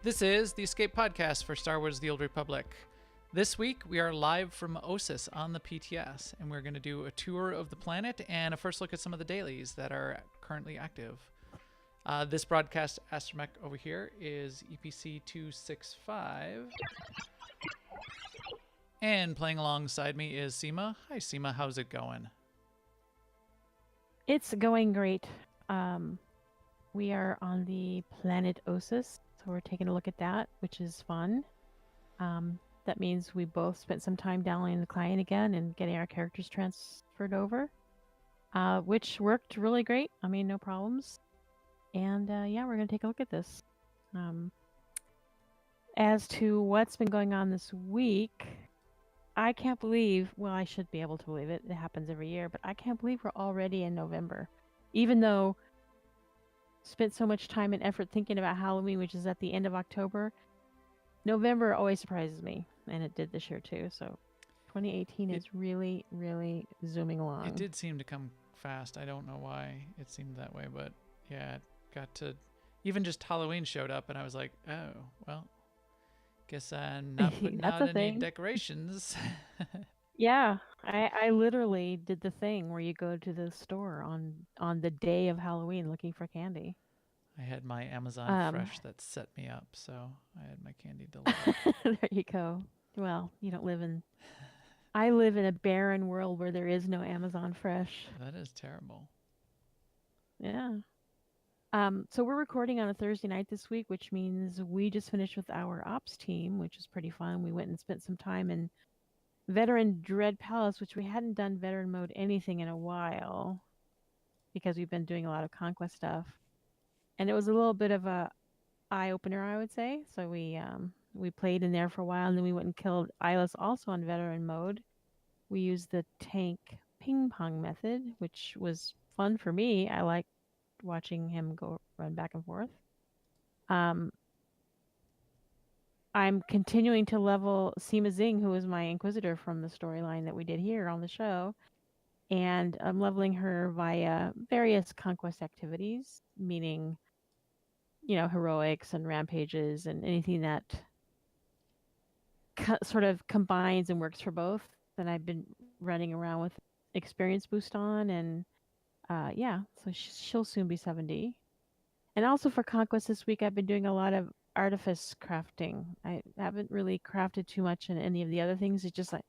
This is the Escape Podcast for Star Wars The Old Republic. This week, we are live from Ossus on the PTS, and we're going to do a tour of the planet and a first look at some of the dailies that are currently active. This broadcast astromech over here is EPC 265. And playing alongside me is Seema. Hi, Seema. How's it going? It's going great. We are on the planet Ossus, so we're taking a look at that, which is fun. That means we both spent some time downloading the client again and getting our characters transferred over, which worked really great. I mean, no problems. And yeah, we're going to take a look at this. As to what's been going on this week, I can't believe, well, I should be able to believe it. It happens every year, but I can't believe we're already in November. Even though spent so much time and effort thinking about Halloween, which is at the end of October, November always surprises me, and it did this year too. So 2018 is really, really zooming along. It did seem to come fast. I don't know why it seemed that way, but yeah, it got to... Even just Halloween showed up, and I was like, oh, well, guess I'm not putting out any decorations. Yeah, I literally did the thing where you go to the store on the day of Halloween looking for candy. I had my Amazon Fresh that set me up, so I had my candy delivered. There you go. Well, you don't live in... I live in a barren world where there is no Amazon Fresh. That is terrible. Yeah. So we're recording on a Thursday night this week, which means we just finished with our ops team, which is pretty fun. We went and spent some time in Veteran Dread Palace, which we hadn't done veteran mode anything in a while because we've been doing a lot of conquest stuff. And it was a little bit of a eye-opener, I would say. So we played in there for a while, and then we went and killed Eyeless also on veteran mode. We used the tank ping pong method, which was fun for me. I like watching him go run back and forth. I'm continuing to level Seema Zing, who is my Inquisitor from the storyline that we did here on the show. And I'm leveling her via various conquest activities, meaning, you know, heroics and rampages and anything that sort of combines and works for both. And I've been running around with experience boost on, and yeah, so she'll soon be 70. And also for conquest this week, I've been doing a lot of artifice crafting. I haven't really crafted too much in any of the other things. It's just like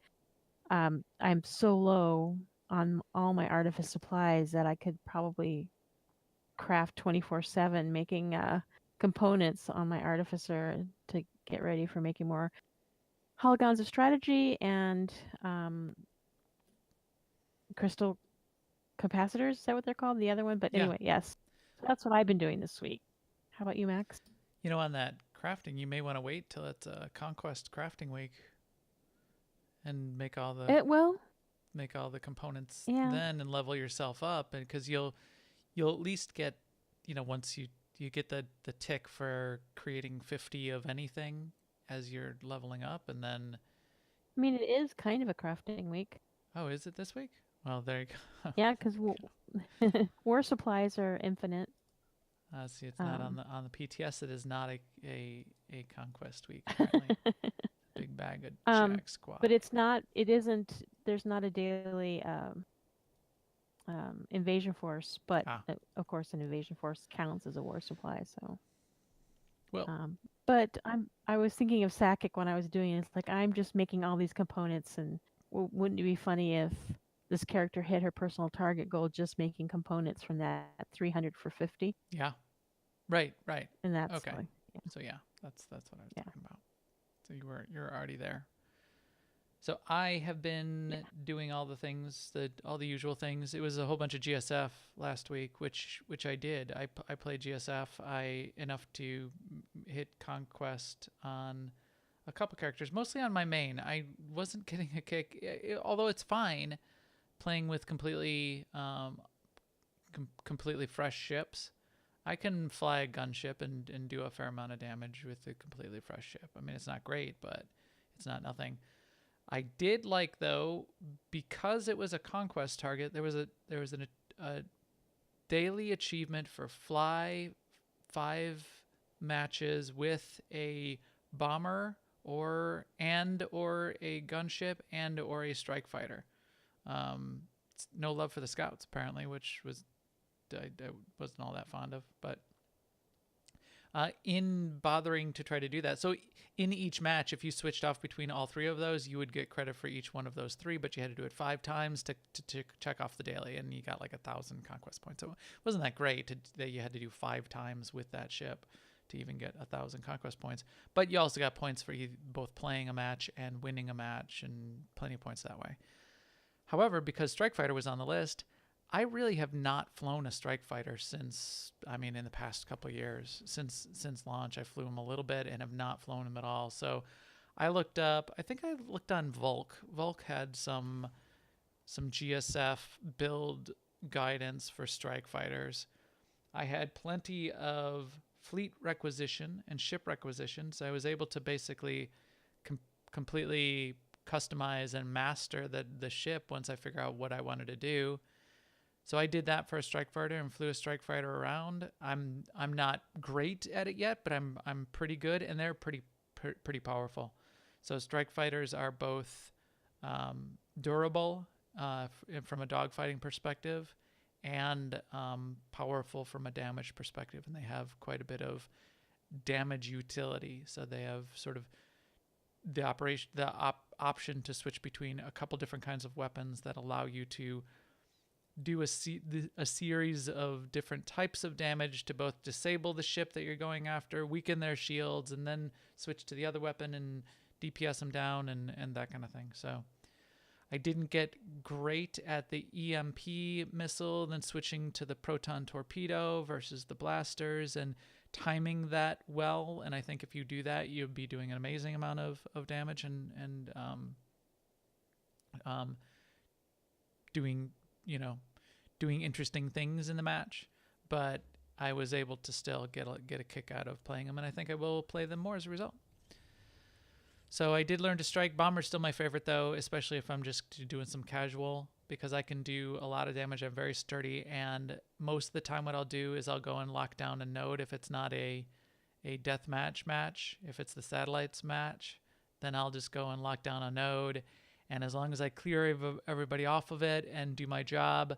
I'm so low on all my artifice supplies that I could probably craft 24/7, making components on my artificer to get ready for making more hologons of strategy and crystal capacitors. Is that what they're called? The other one? But anyway, yes. So that's what I've been doing this week. How about you, Max? You know, on that crafting, you may want to wait till it's a conquest crafting week and make all the components then and level yourself up, and because you'll at least get, you know, once you get the tick for creating 50 of anything as you're leveling up, and then I mean, it is kind of a crafting week. Oh, is it this week? Well, there you go. Yeah, because war supplies are infinite. See, it's not on the PTS. It is not a conquest week. Apparently. Big bag of Jack Squad. But it's not. It isn't. There's not a daily invasion force. But of course, an invasion force counts as a war supply. So. Well. But I was thinking of Sakic when I was doing it. It's like I'm just making all these components, and wouldn't it be funny if this character hit her personal target goal just making components from that 300 for 50? Yeah. Right. And that's okay. Like, yeah. So yeah, that's what I was talking about. So you're already there. So I have been doing all the things, all the usual things. It was a whole bunch of GSF last week, which I did. I played GSF enough to hit conquest on a couple characters, mostly on my main. I wasn't getting a kick, although it's fine playing with completely fresh ships. I can fly a gunship and do a fair amount of damage with a completely fresh ship. I mean, it's not great, but it's not nothing. I did like, though, because it was a conquest target, there was a daily achievement for fly 5 matches with a bomber or a gunship or a strike fighter. No love for the scouts apparently, which was I wasn't all that fond of, but in bothering to try to do that. So in each match, if you switched off between all three of those, you would get credit for each one of those three, but you had to do it 5 times to check off the daily, and you got like 1,000 conquest points. So it wasn't that great that you had to do 5 times with that ship to even get 1,000 conquest points. But you also got points for you both playing a match and winning a match, and plenty of points that way. However, because Strike Fighter was on the list, I really have not flown a Strike Fighter since, in the past couple of years. Since launch, I flew them a little bit and have not flown them at all. So I looked up, I think I looked on Volk. Volk had some GSF build guidance for Strike Fighters. I had plenty of fleet requisition and ship requisition, so I was able to basically completely customize and master the ship once I figure out what I wanted to do. So I did that for a Strike Fighter and flew a Strike Fighter around. I'm not great at it yet, but I'm pretty good, and they're pretty powerful. So Strike Fighters are both durable from a dogfighting perspective, and powerful from a damage perspective, and they have quite a bit of damage utility. So they have sort of the option to switch between a couple different kinds of weapons that allow you to do a series of different types of damage to both disable the ship that you're going after, weaken their shields, and then switch to the other weapon and DPS them down and that kind of thing. So I didn't get great at the EMP missile, then switching to the proton torpedo versus the blasters and timing that well. And I think if you do that, you'll be doing an amazing amount of damage and doing interesting things in the match. But I was able to still get a kick out of playing them, and I think I will play them more as a result. So I did learn to strike. Bomber's still my favorite, though, especially if I'm just doing some casual, because I can do a lot of damage. I'm very sturdy, and most of the time what I'll do is I'll go and lock down a node if it's not a deathmatch match. If it's the satellites match, then I'll just go and lock down a node, and as long as I clear everybody off of it and do my job,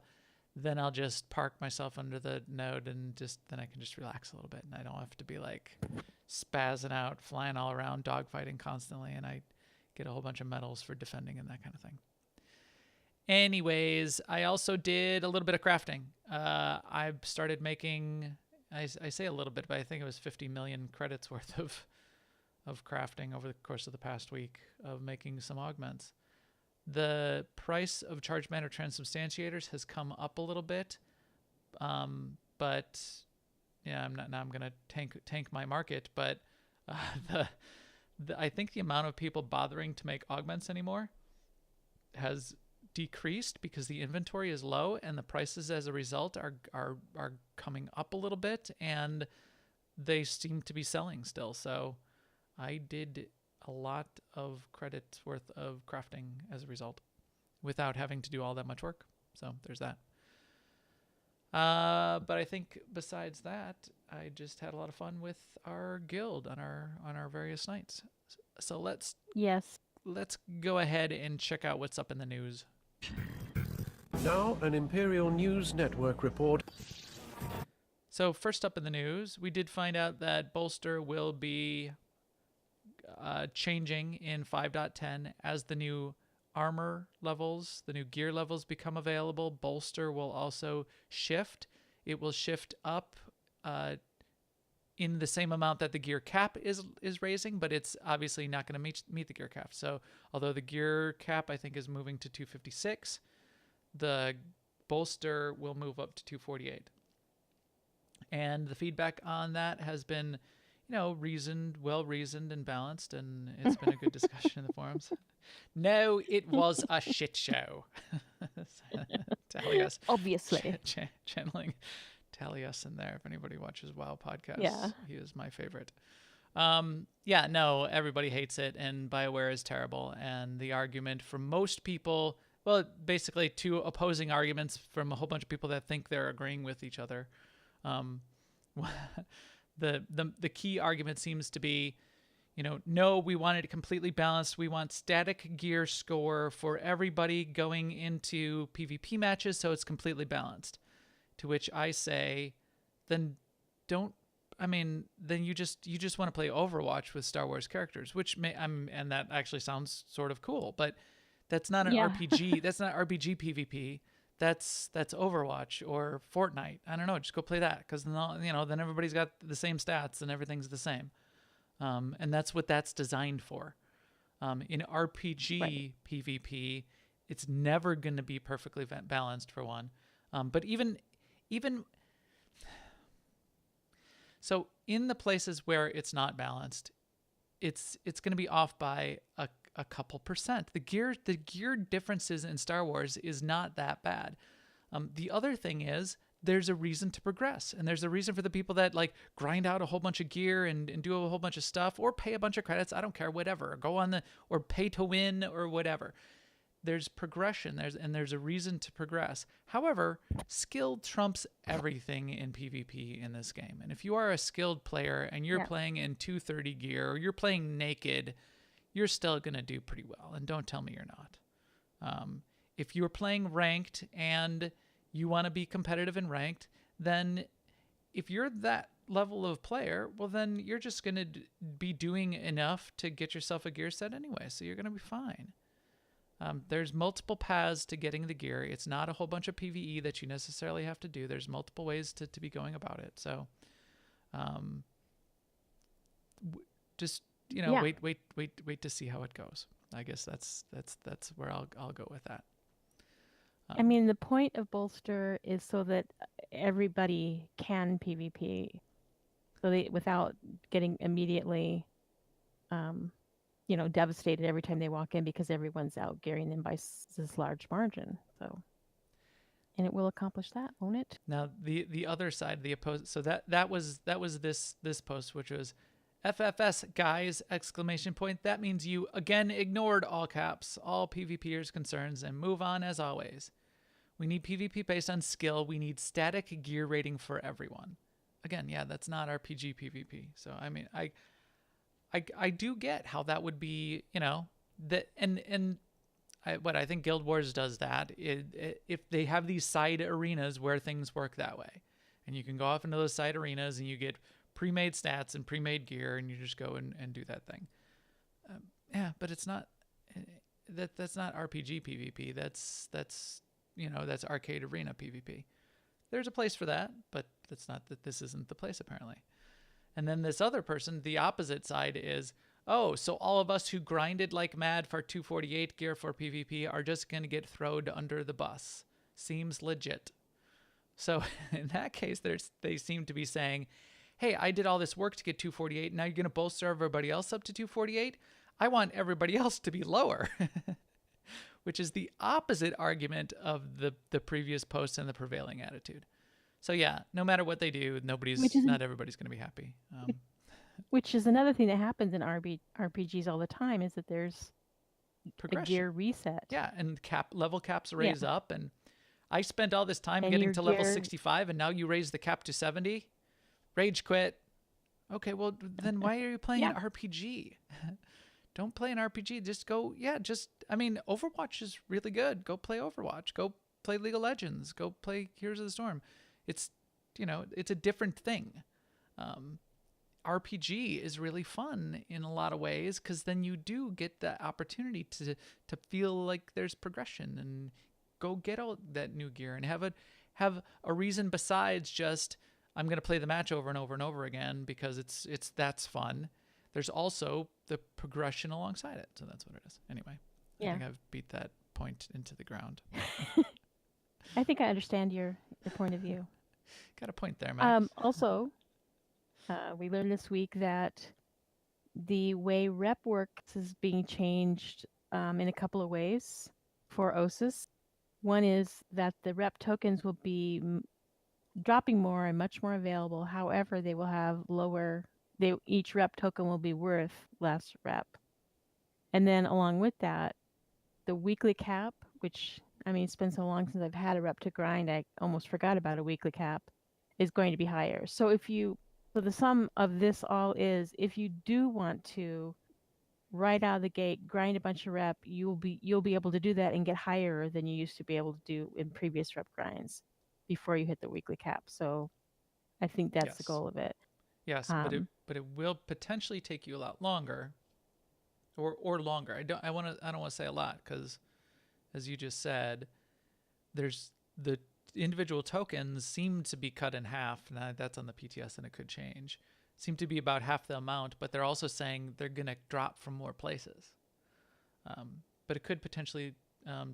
then I'll just park myself under the node, and then I can just relax a little bit, and I don't have to be like spazzing out, flying all around, dogfighting constantly, and I get a whole bunch of medals for defending and that kind of thing. Anyways, I also did a little bit of crafting. I started making, I say a little bit, but I think it was 50 million credits worth of crafting over the course of the past week of making some augments. The price of charge matter transubstantiators has come up a little bit, but yeah, I'm gonna tank my market. But I think the amount of people bothering to make augments anymore has decreased because the inventory is low, and the prices as a result are coming up a little bit, and they seem to be selling still. So I did a lot of credits worth of crafting as a result without having to do all that much work. So there's that. But I think besides that, I just had a lot of fun with our guild on our various nights. So let's go ahead and check out what's up in the news. Now an Imperial News Network report. So first up in the news, we did find out that Bolster will be changing in 5.10 as the new armor levels, the new gear levels become available. Bolster will also shift. It will shift up in the same amount that the gear cap is raising, but it's obviously not going to meet the gear cap. So although the gear cap I think is moving to 256, the bolster will move up to 248. And the feedback on that has been, well reasoned and balanced, and it's been a good discussion in the forums. No, it was a shit show. Tallius, obviously. Channeling Tallius in there. If anybody watches WoW podcasts, yeah, he is my favorite. No, everybody hates it, and BioWare is terrible. And the argument from most people, well, basically two opposing arguments from a whole bunch of people that think they're agreeing with each other. the key argument seems to be, no, we want it completely balanced. We want static gear score for everybody going into PvP matches, so it's completely balanced. To which I say, then then you just want to play Overwatch with Star Wars characters, which and that actually sounds sort of cool, but that's not an RPG. That's not RPG PvP. That's Overwatch or Fortnite. I don't know. Just go play that, because then everybody's got the same stats and everything's the same. And that's what that's designed for. In RPG PvP, it's never going to be perfectly balanced, for one. But even so, in the places where it's not balanced, it's going to be off by a couple percent. The gear differences in Star Wars is not that bad. The other thing is, there's a reason to progress, and there's a reason for the people that grind out a whole bunch of gear and do a whole bunch of stuff, or pay a bunch of credits. I don't care, whatever. Go on or pay to win or whatever. There's progression. There's a reason to progress. However, skill trumps everything in PvP in this game. And if you are a skilled player and you're playing in 230 gear, or you're playing naked, you're still gonna do pretty well. And don't tell me you're not. If you're playing ranked and you want to be competitive in ranked, then if you're that level of player, well, then you're just going to be doing enough to get yourself a gear set anyway, so you're going to be fine. There's multiple paths to getting the gear. It's not a whole bunch of PvE that you necessarily have to do. There's multiple ways to be going about it. So just, wait to see how it goes. I guess that's where I'll go with that. I mean, the point of Bolster is so that everybody can PvP, so without getting immediately, devastated every time they walk in because everyone's out gearing them by this large margin. So, and it will accomplish that, won't it? Now, the other side, the opposite. So that was this post, which was FFS guys ! That means you again ignored all caps, all PvPers' concerns, and move on as always. We need PvP based on skill. We need static gear rating for everyone. Again, that's not RPG PvP. So I mean, I do get how that would be, that I think Guild Wars does that. If they have these side arenas where things work that way, and you can go off into those side arenas and you get pre-made stats and pre-made gear, and you just go and do that thing. But it's not that's not RPG PvP. That's arcade arena PvP. There's a place for that, but this isn't the place apparently. And then this other person, the opposite side is, so all of us who grinded like mad for 248 gear for PvP are just going to get thrown under the bus. Seems legit. So in that case, they seem to be saying, hey, I did all this work to get 248. Now you're going to bolster everybody else up to 248? I want everybody else to be lower. Which is the opposite argument of the previous post and the prevailing attitude. So no matter what they do, not everybody's going to be happy. Which is another thing that happens in RPGs all the time, is that there's a gear reset. Yeah, and level caps raise up, and I spent all this time getting to level 65, and now you raise the cap to 70. Rage quit. Okay, well then why are you playing an RPG? Don't play an RPG. Just go. Overwatch is really good. Go play Overwatch. Go play League of Legends. Go play Heroes of the Storm. It's, it's a different thing. RPG is really fun in a lot of ways, because then you do get the opportunity to feel like there's progression and go get all that new gear and have a reason besides just, I'm going to play the match over and over and over again because that's fun. There's also the progression alongside it. So that's what it is. Anyway, I think I've beat that point into the ground. I think I understand your point of view. Got a point there, Max. Also, we learned this week that the way rep works is being changed in a couple of ways for Ossus. One is that the rep tokens will be dropping more and much more available. However, they will have each rep token will be worth less rep. And then along with that, the weekly cap, which, it's been so long since I've had a rep to grind, I almost forgot about a weekly cap, is going to be higher. So if you So the sum of this all is, if you do want to right out of the gate grind a bunch of rep, you'll be able to do that and get higher than you used to be able to do in previous rep grinds before you hit the weekly cap. So I think that's the Yes. goal of it. Yes, but it will potentially take you a lot longer, or longer. I don't want to say a lot, because, as you just said, there's the individual tokens seem to be cut in half. Now that's on the PTS, and it could change. Seem to be about half the amount, but they're also saying they're gonna drop from more places. But it could potentially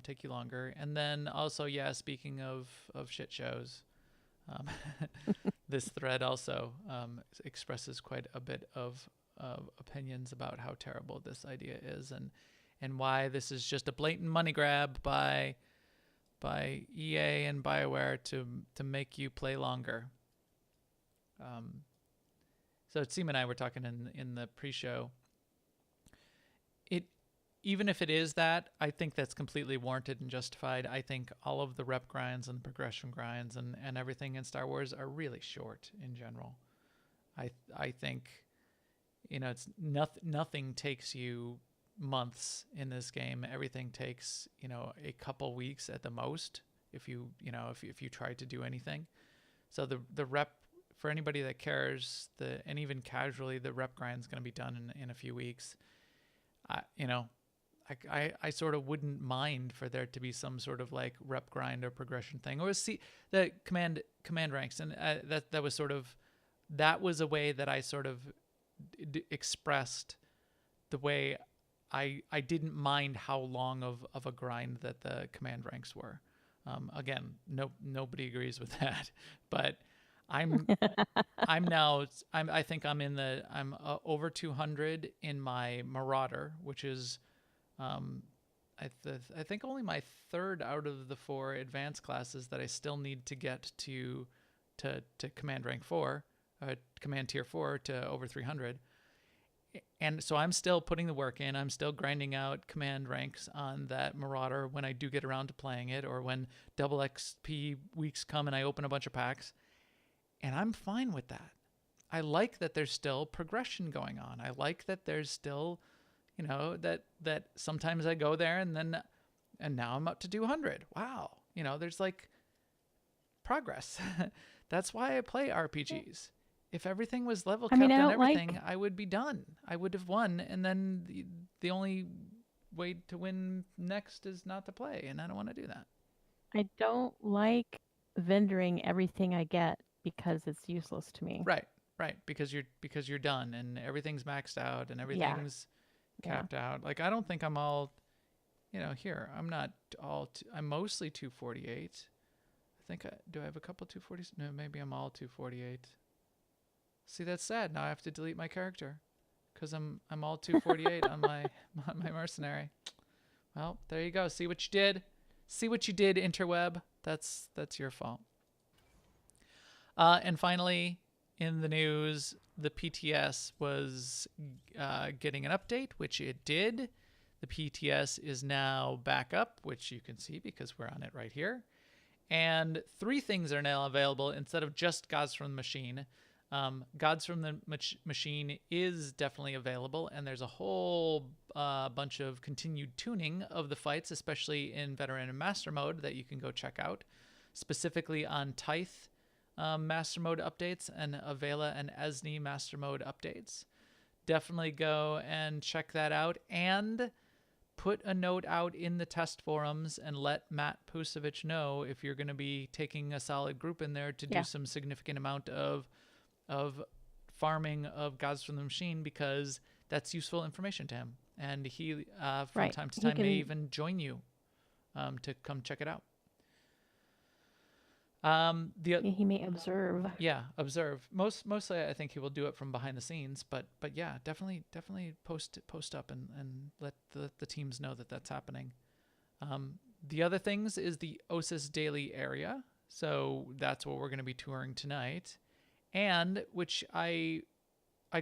take you longer. And then also, yeah, speaking of shit shows, this thread also expresses quite a bit of opinions about how terrible this idea is, and why this is just a blatant money grab by EA and BioWare to make you play longer. So Seema and I were talking in the pre-show. Even if it is that, I think that's completely warranted and justified. I think all of the rep grinds and progression grinds and everything in Star Wars are really short in general. I think, it's nothing takes you months in this game. Everything takes, a couple weeks at the most if you try to do anything. So the rep, for anybody that cares, and even casually, the rep grind is going to be done in a few weeks. I sort of wouldn't mind for there to be some sort of like rep grind or progression thing, or see the command ranks, and that was a way that I sort of expressed the way I didn't mind how long of a grind that the command ranks were. Again, nobody agrees with that, but I think I'm over 200 in my Marauder, which is I think only my third out of the 4 advanced classes that I still need to get to command rank 4, command tier 4 to over 300. And so I'm still putting the work in. I'm still grinding out command ranks on that Marauder when I do get around to playing it, or when double XP weeks come and I open a bunch of packs. And I'm fine with that. I like that there's still progression going on. I like that there's still, that sometimes I go there and now I'm up to 200. Wow. There's like progress. That's why I play RPGs. If everything was level kept and everything, I would be done. I would have won, and then the only way to win next is not to play, and I don't want to do that. I don't like vendoring everything I get because it's useless to me. Right. Because you're done and everything's maxed out and everything's capped out. Like, I don't think I'm all, here. I'm not all. I'm mostly 248. I think do I have a couple 240s? No, maybe I'm all 248. See, that's sad. Now I have to delete my character because I'm all 248 on my mercenary. Well, there you go. See what you did. See what you did, interweb. That's your fault. And finally, in the news, the PTS was getting an update, which it did. The PTS is now back up, which you can see because we're on it right here. And 3 things are now available instead of just Gods from the Machine. Gods from the Machine is definitely available, and there's a whole bunch of continued tuning of the fights, especially in Veteran and Master Mode, that you can go check out, specifically on Tithe Master Mode updates and Avela and Esni Master Mode updates. Definitely go and check that out, and put a note out in the test forums and let Matt Pusevich know if you're going to be taking a solid group in there to do some significant amount of farming of Gods from the Machine, because that's useful information to him, and he from time to time may even join you to come check it out. He may observe. Yeah, observe. Mostly I think he will do it from behind the scenes, but yeah, definitely post up and let the teams know that that's happening. The other things is the Ossus daily area, so that's what we're going to be touring tonight. And which I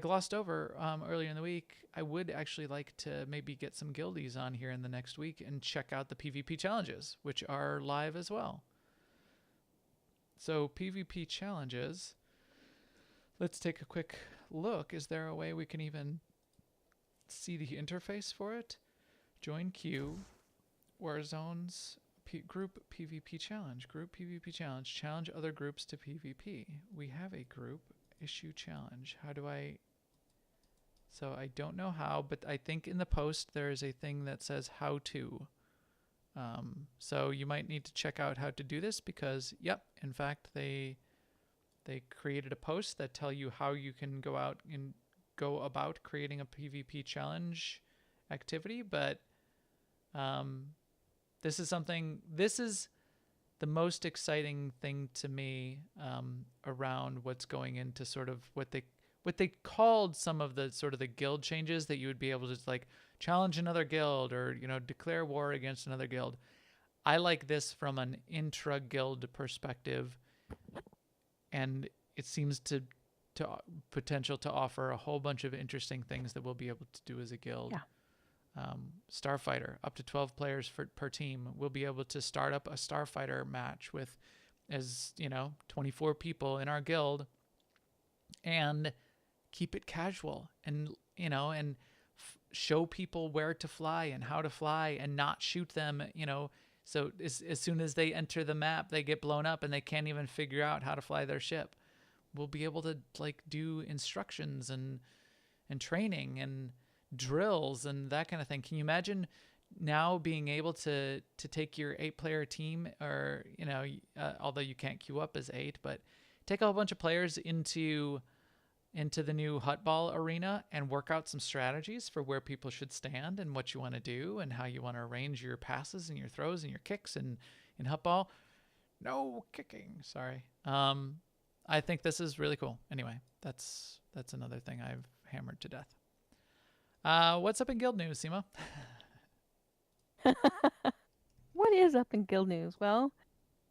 glossed over earlier in the week, I would actually like to maybe get some guildies on here in the next week and check out the PvP challenges, which are live as well. So PvP challenges, let's take a quick look. Is there a way we can even see the interface for it? Join queue, Warzone's group PvP challenge. Group PvP challenge. Challenge other groups to PvP. We have a group. Issue challenge. How do I... So I don't know how, but I think in the post there is a thing that says how to. So you might need to check out how to do this because, yep, in fact, they created a post that tell you how you can go out and go about creating a PvP challenge activity. But this is the most exciting thing to me around what's going into sort of what they called some of the sort of the guild changes that you would be able to like challenge another guild or, you know, declare war against another guild. I like this from an intra-guild perspective, and it seems to potential to offer a whole bunch of interesting things that we'll be able to do as a guild. Yeah. Starfighter, up to 12 players per team. We'll be able to start up a Starfighter match with, as you know, 24 people in our guild, and keep it casual, and you know, and show people where to fly and how to fly, and not shoot them, you know. So as soon as they enter the map, they get blown up and they can't even figure out how to fly their ship. We'll be able to like do instructions and training and drills and that kind of thing. Can you imagine now being able to take your 8-player team, or you know, although you can't queue up as 8, but take a whole bunch of players into the new Hutball arena and work out some strategies for where people should stand and what you want to do and how you want to arrange your passes and your throws and your kicks in Hutball. No kicking, sorry. I think this is really cool. Anyway, that's another thing I've hammered to death. What's up in guild news, Seema? What is up in guild news? Well,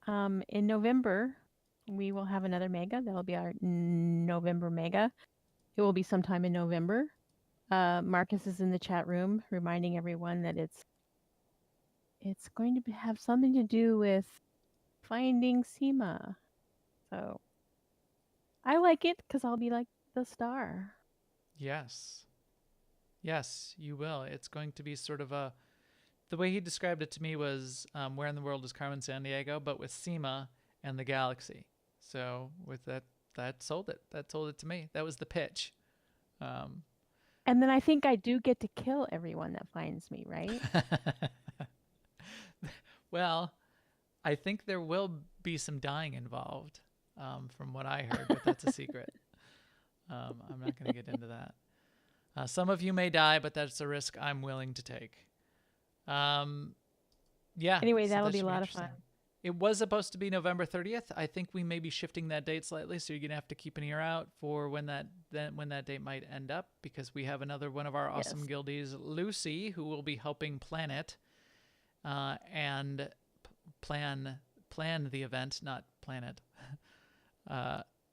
in November, we will have another mega. That'll be our November mega. It will be sometime in November. Marcus is in the chat room reminding everyone that it's going to have something to do with finding Seema. So I like it because I'll be like the star. Yes. Yes, you will. It's going to be sort of the way he described it to me was where in the world is Carmen Sandiego, but with Seema and the galaxy. So with that sold it. That sold it to me. That was the pitch. And then I think I do get to kill everyone that finds me, right? Well, I think there will be some dying involved, from what I heard, but that's a secret. I'm not going to get into that. Some of you may die, but that's a risk I'm willing to take. Yeah. Anyway, so that'll that be a should lot of fun. It was supposed to be November 30th. I think we may be shifting that date slightly, so you're gonna have to keep an ear out for when that date might end up, because we have another one of our awesome guildies, Lucy, who will be helping plan it, and plan the event, not plan it.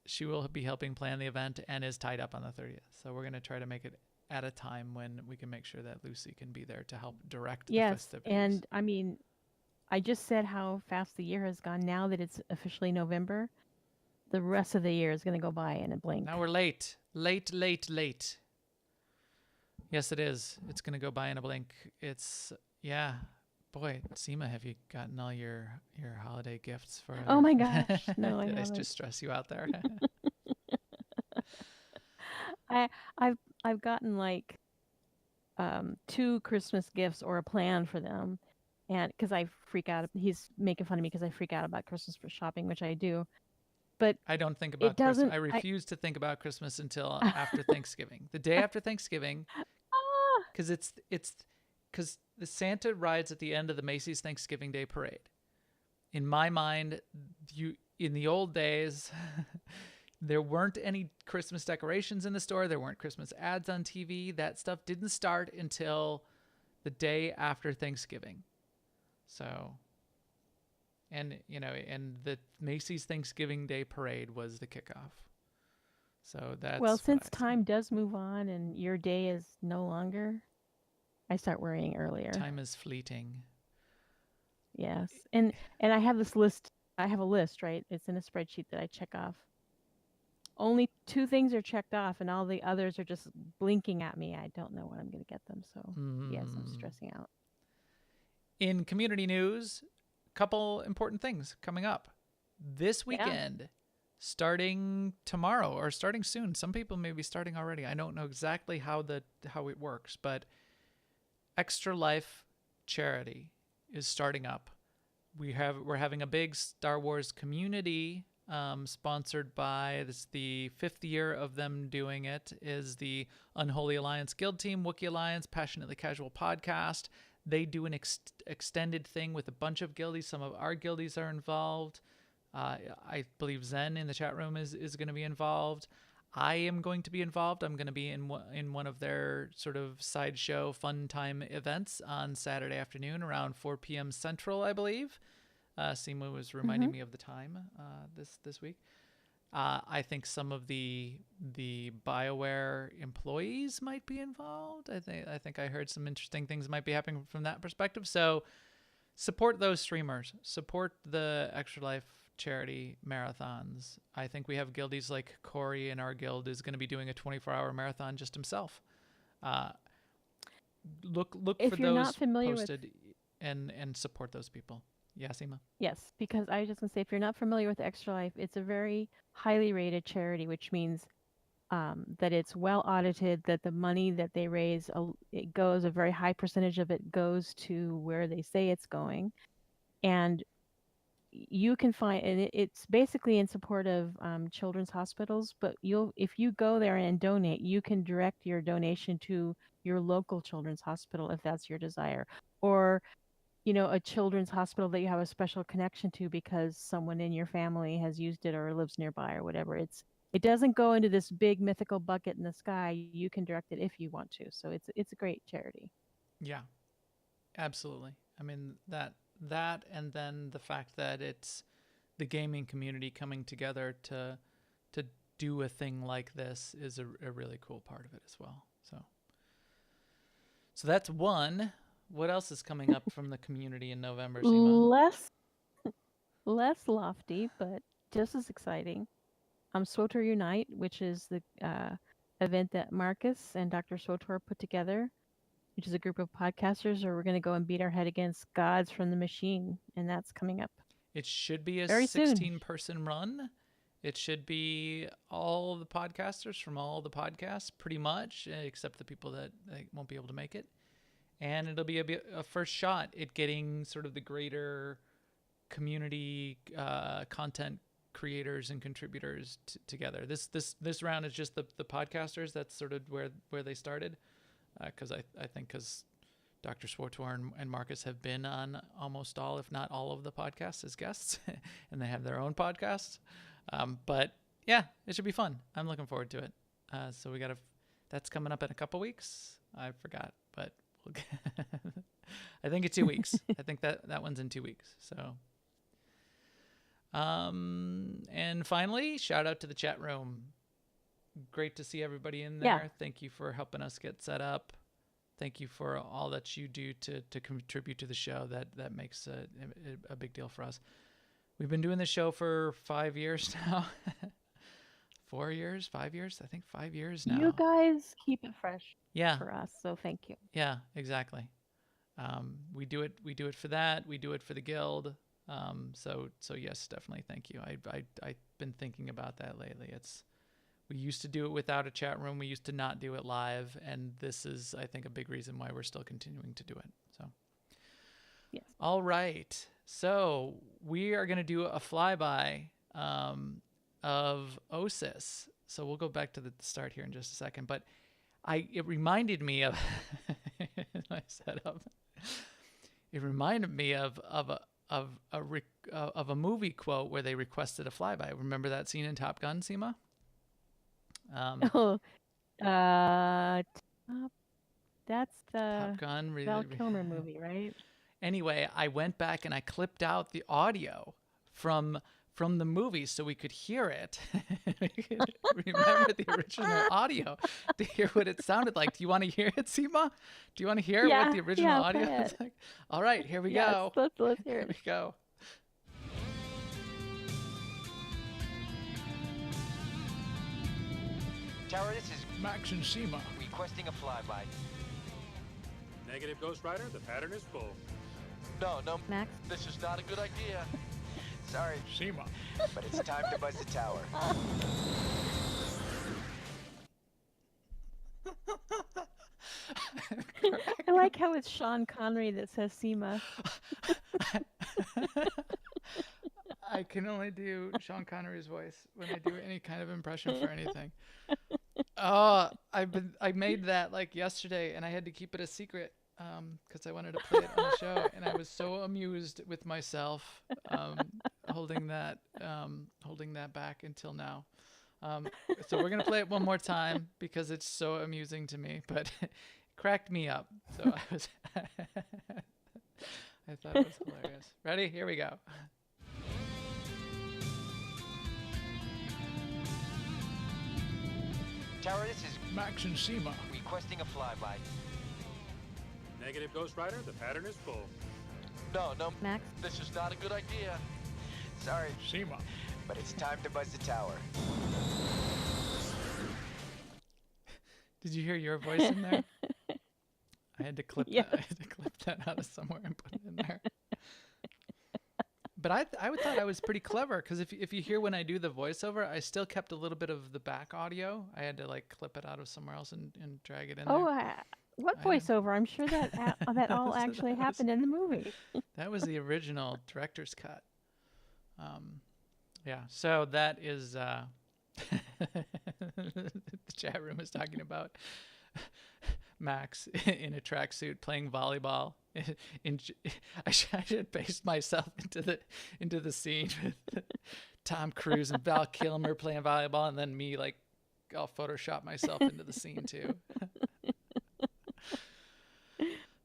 She will be helping plan the event and is tied up on the 30th. So we're gonna try to make it at a time when we can make sure that Lucy can be there to help direct the festivities. And I mean, I just said how fast the year has gone. Now that it's officially November, the rest of the year is going to go by in a blink. Now we're late. Late. Yes, it is. It's going to go by in a blink. It's, yeah. Boy, Seema, have you gotten all your holiday gifts for... Oh my gosh. No, I Did haven't. I just stress you out there? I've gotten like 2 Christmas gifts or a plan for them. And because I freak out, he's making fun of me because I freak out about Christmas for shopping, which I do. But I don't think about Christmas. I refuse to think about Christmas until after Thanksgiving. The day after Thanksgiving, because because the Santa rides at the end of the Macy's Thanksgiving Day Parade. In my mind, in the old days, there weren't any Christmas decorations in the store. There weren't Christmas ads on TV. That stuff didn't start until the day after Thanksgiving. So, and the Macy's Thanksgiving Day Parade was the kickoff. So that's... Well, since time does move on and your day is no longer, I start worrying earlier. Time is fleeting. Yes. And I have this list. I have a list, right? It's in a spreadsheet that I check off only 2 things are checked off, and all the others are just blinking at me. I don't know when I'm going to get them. So yes, I'm stressing out. In community news, couple important things coming up this weekend. Starting tomorrow or starting soon. Some people may be starting already. I don't know exactly how it works, but Extra Life charity is starting up. We're having a big Star Wars community sponsored by the 5th year of them doing it is the Unholy Alliance Guild Team, Wookiee Alliance, Passionately Casual Podcast. They do an extended thing with a bunch of guildies. Some of our guildies are involved. I believe Zen in the chat room is going to be involved. I am going to be involved. I'm going to be in one of their sort of sideshow fun time events on Saturday afternoon around 4 p.m. Central, I believe. Seema was reminding me of the time this week. I think some of the BioWare employees might be involved. I think I heard some interesting things might be happening from that perspective. So support those streamers. Support the Extra Life charity marathons. I think we have guildies like Corey in our guild is going to be doing a 24-hour marathon just himself. Look If for you're those not familiar posted and support those people. Yeah, Seema? Yes, because I was just going to say, if you're not familiar with Extra Life, it's a very highly rated charity, which means that it's well audited, that the money that they raise, a very high percentage of it goes to where they say it's going. And you can find, and it's basically in support of children's hospitals, but if you go there and donate, you can direct your donation to your local children's hospital if that's your desire. Or a children's hospital that you have a special connection to because someone in your family has used it or lives nearby or whatever. It doesn't go into this big mythical bucket in the sky. You can direct it if you want to. So it's a great charity. Yeah, absolutely. I mean, that and then the fact that it's the gaming community coming together to do a thing like this is a really cool part of it as well. So that's one. What else is coming up from the community in November, Seema? Less lofty, but just as exciting. SWTOR Unite, which is the event that Marcus and Dr. SWTOR put together, which is a group of podcasters where we're going to go and beat our head against gods from the machine, and that's coming up. It should be a very 16-person run. It should be all the podcasters from all the podcasts, pretty much, except the people that won't be able to make it. And it'll be a first shot at getting sort of the greater community content creators and contributors together. This round is just the podcasters. That's sort of where they started. Because I think because Dr. SWTOR and Marcus have been on almost all, if not all of the podcasts as guests, and they have their own podcasts. But yeah, it should be fun. I'm looking forward to it. So that's coming up in a couple weeks. I forgot, but I think it's 2 weeks. I think that one's in 2 weeks. So, and finally, shout out to the chat room. Great to see everybody in there. Yeah. Thank you for helping us get set up. Thank you for all that you do to contribute to the show. That makes a big deal for us. We've been doing this show for 5 years now. 4 years, 5 years? I think 5 years now. You guys keep it fresh for us, so thank you. Yeah, exactly. We do it for that. We do it for the guild. So yes, definitely thank you. I've been thinking about that lately. We used to do it without a chat room. We used to not do it live. And this is, I think, a big reason why we're still continuing to do it. So, yes. All right. So we are going to do a flyby of Ossus. So we'll go back to the start here in just a second. But it reminded me of my setup. It reminded me of a movie quote where they requested a flyby. Remember that scene in Top Gun, Seema? That's the Top Gun, Val Kilmer movie, right? Anyway, I went back and I clipped out the audio from the movie so we could hear it. We could remember the original audio to hear what it sounded like. Do you want to hear it, Seema? Do you want to hear what the original audio is like? All right, here we go. Let's hear it. Here we go. Tower, this is Max and Seema. requesting a flyby. Negative, Ghost Rider. The pattern is full. No, Max? this is not a good idea. Sorry, Seema. but it's time to buzz the tower. I like how it's Sean Connery that says SEMA. I can only do Sean Connery's voice when I do any kind of impression for anything. Oh, I made that like yesterday, and I had to keep it a secret because I wanted to play it on the show, and I was so amused with myself holding that back until now. So we're gonna play it one more time because it's so amusing to me, but it cracked me up. So I thought it was hilarious. Ready? Here we go. Tower, this is Max and Seema. requesting a flyby. Negative, Ghost Rider. The pattern is full. No, Max? this is not a good idea. Sorry, Seema. but it's time to buzz the tower. Did you hear your voice in there? I had to clip Yes. that. I had to clip that out of somewhere and put it in there. But I would thought I was pretty clever because if you hear when I do the voiceover, I still kept a little bit of the back audio. I had to like clip it out of somewhere else and drag it in Oh, there. what I- voiceover? I'm sure that that all So actually that was- happened in the movie. That was the original director's cut. Yeah, so that is the chat room is talking about Max in a tracksuit playing volleyball. I should paste myself into the scene with Tom Cruise and Val Kilmer playing volleyball, and then me like I'll Photoshop myself into the scene too.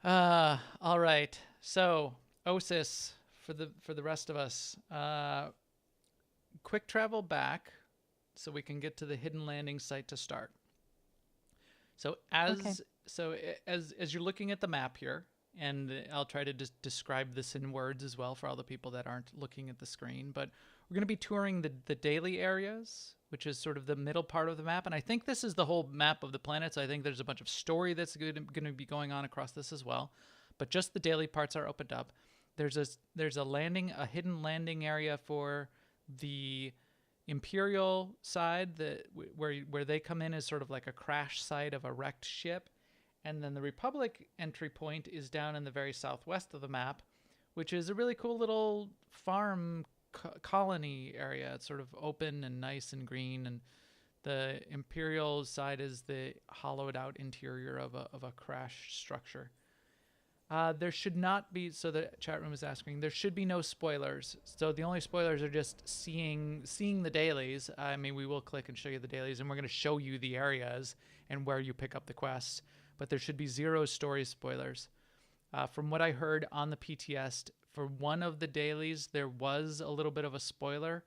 All right. So Ossus for the rest of us. Quick travel back so we can get to the hidden landing site to start. So as you're looking at the map here, and I'll try to describe this in words as well for all the people that aren't looking at the screen, but we're going to be touring the daily areas, which is sort of the middle part of the map. And I think this is the whole map of the planet. So I think there's a bunch of story that's going to be going on across this as well. But just the daily parts are opened up. There's a hidden landing area for the Imperial side where they come in as sort of like a crash site of a wrecked ship. And then the Republic entry point is down in the very southwest of the map, which is a really cool little farm colony area. It's sort of open and nice and green. And the Imperial side is the hollowed out interior of a crash structure. There should not be, so the chat room is asking, there should be no spoilers. So the only spoilers are just seeing the dailies. I mean, we will click and show you the dailies, and we're going to show you the areas and where you pick up the quests. But there should be zero story spoilers. From what I heard on the PTS, for one of the dailies, there was a little bit of a spoiler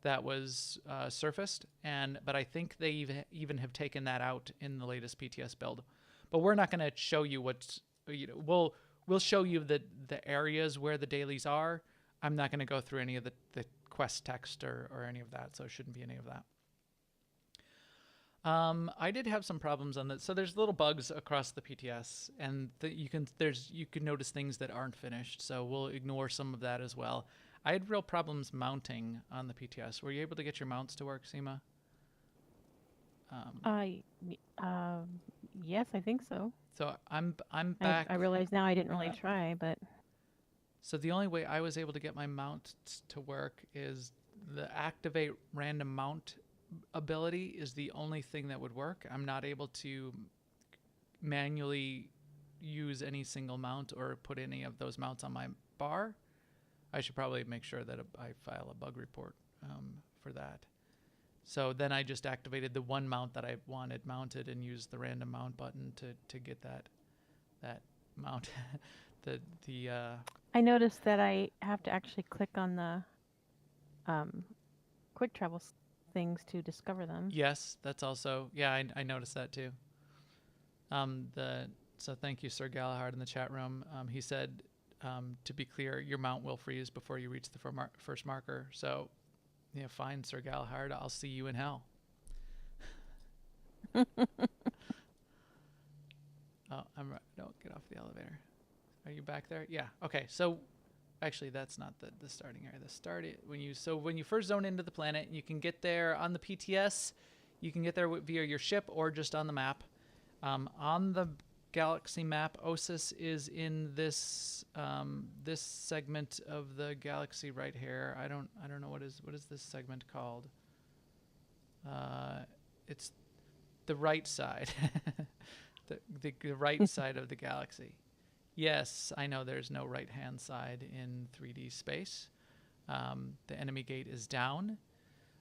that was surfaced, but I think they even have taken that out in the latest PTS build. But we're not going to show you what's, we'll show you the areas where the dailies are. I'm not going to go through any of the quest text or any of that, so it shouldn't be any of that. I did have some problems on that. So there's little bugs across the PTS, and you can notice things that aren't finished. So we'll ignore some of that as well. I had real problems mounting on the PTS. Were you able to get your mounts to work, Seema? Yes, I think so. So I'm back. I realize now I didn't really try, but So the only way I was able to get my mount to work is the activate random mount ability is the only thing that would work. I'm not able to manually use any single mount or put any of those mounts on my bar. I should probably make sure that I file a bug report for that. So then I just activated the one mount that I wanted mounted and used the random mount button to get that mount. I noticed that I have to actually click on the quick travel things to discover them. Yes, that's also, yeah, I noticed that too. So thank you, Sir Galahad, in the chat room. He said, to be clear, your mount will freeze before you reach the first marker. So, yeah, fine, Sir Galahad, I'll see you in hell. Oh, I'm right. Don't get off the elevator. Are you back there? Yeah. Okay. So, actually, that's not the starting area. When you first zone into the planet, you can get there on the PTS. You can get there via your ship or just on the map. On the galaxy map, Ossus is in this this segment of the galaxy right here. I don't know what is this segment called. It's the right side. The right side of the galaxy. Yes, I know there's no right-hand side in 3D space. The enemy gate is down,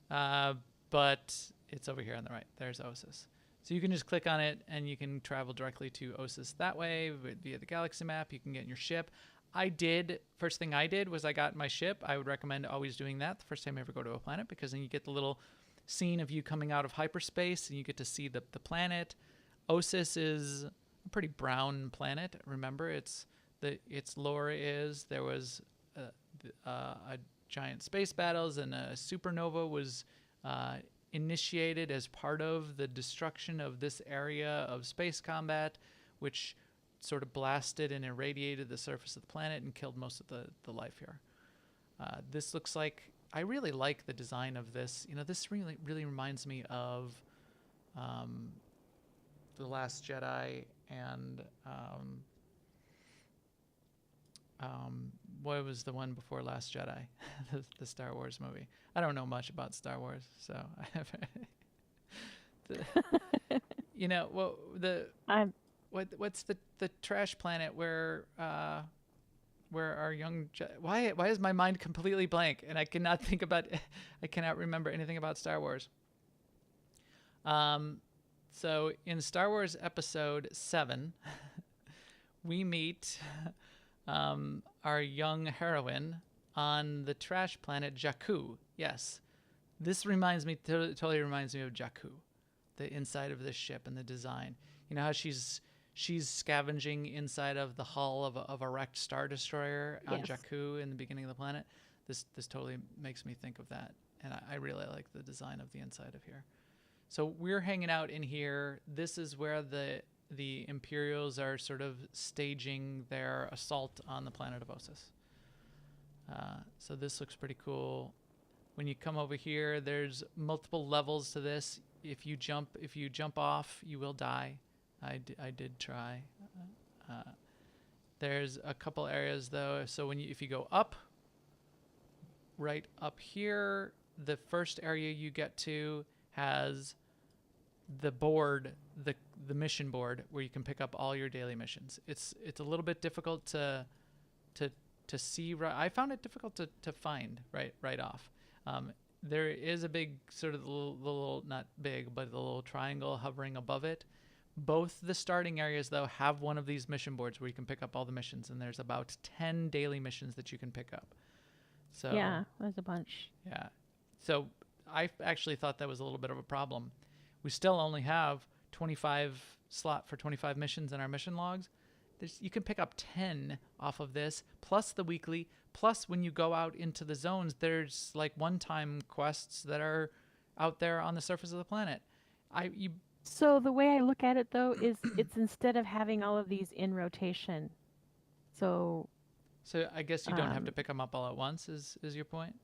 but it's over here on the right. There's Ossus. So you can just click on it, and you can travel directly to Ossus that way via the galaxy map. You can get in your ship. First thing I did was I got my ship. I would recommend always doing that the first time you ever go to a planet, because then you get the little scene of you coming out of hyperspace, and you get to see the planet. Ossus is a pretty brown planet. Remember, its lore is there was a giant space battles, and a supernova was initiated as part of the destruction of this area of space combat, which sort of blasted and irradiated the surface of the planet and killed most of the life here. This looks like, I really like the design of this. You know, this really reminds me of The Last Jedi and what was the one before Last Jedi? the Star Wars movie. I don't know much about Star Wars, so I have you know, what's the trash planet where our young why is my mind completely blank and I cannot remember anything about Star Wars. So in Star Wars Episode 7, we meet our young heroine on the trash planet Jakku. Yes, this totally reminds me of Jakku, the inside of this ship and the design. You know how she's scavenging inside of the hull of a wrecked Star Destroyer on Jakku in the beginning of the planet? This totally makes me think of that, and I really like the design of the inside of here. So we're hanging out in here. This is where the Imperials are sort of staging their assault on the planet of Ossus. So this looks pretty cool. When you come over here, there's multiple levels to this. If you jump off, you will die. I did try. There's a couple areas though. So if you go up, right up here, the first area you get to has the board, the mission board, where you can pick up all your daily missions. It's a little bit difficult to see. I found it difficult to find right off. There is a big sort of the little not big, but the little triangle hovering above it. Both the starting areas though have one of these mission boards where you can pick up all the missions, and there's about 10 daily missions that you can pick up. So yeah, there's a bunch. Yeah. So I actually thought that was a little bit of a problem. We still only have 25 slot for 25 missions in our mission logs. You can pick up 10 off of this, plus the weekly, plus when you go out into the zones, there's like one-time quests that are out there on the surface of the planet. So the way I look at it though is it's instead of having all of these in rotation. So I guess you don't have to pick them up all at once is your point?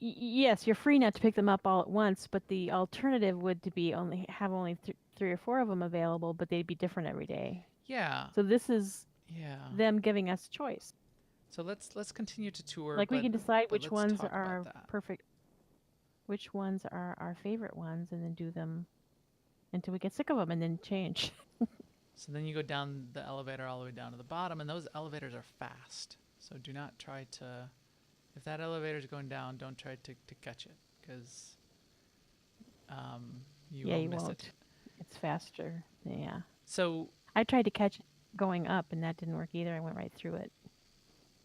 Yes, you're free not to pick them up all at once, but the alternative would to be only 3 or 4 of them available, but they'd be different every day. Yeah. So this is them giving us choice. So let's continue to tour. Like we can decide which ones are perfect, which ones are our favorite ones, and then do them until we get sick of them, and then change. So then you go down the elevator all the way down to the bottom, and those elevators are fast. So do not try to. If that elevator is going down, don't try to catch it, because you will miss it. It's faster. Yeah. So I tried to catch it going up, and that didn't work either. I went right through it.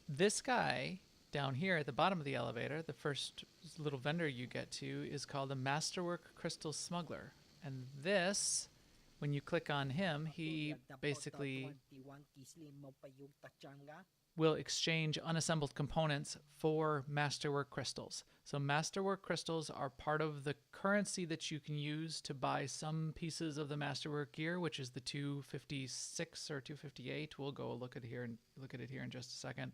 This guy down here at the bottom of the elevator, the first little vendor you get to, is called a Masterwork Crystal Smuggler. And this, when you click on him, he basically will exchange unassembled components for Masterwork crystals. So Masterwork crystals are part of the currency that you can use to buy some pieces of the Masterwork gear, which is the 256 or 258. We'll go look at it here in just a second.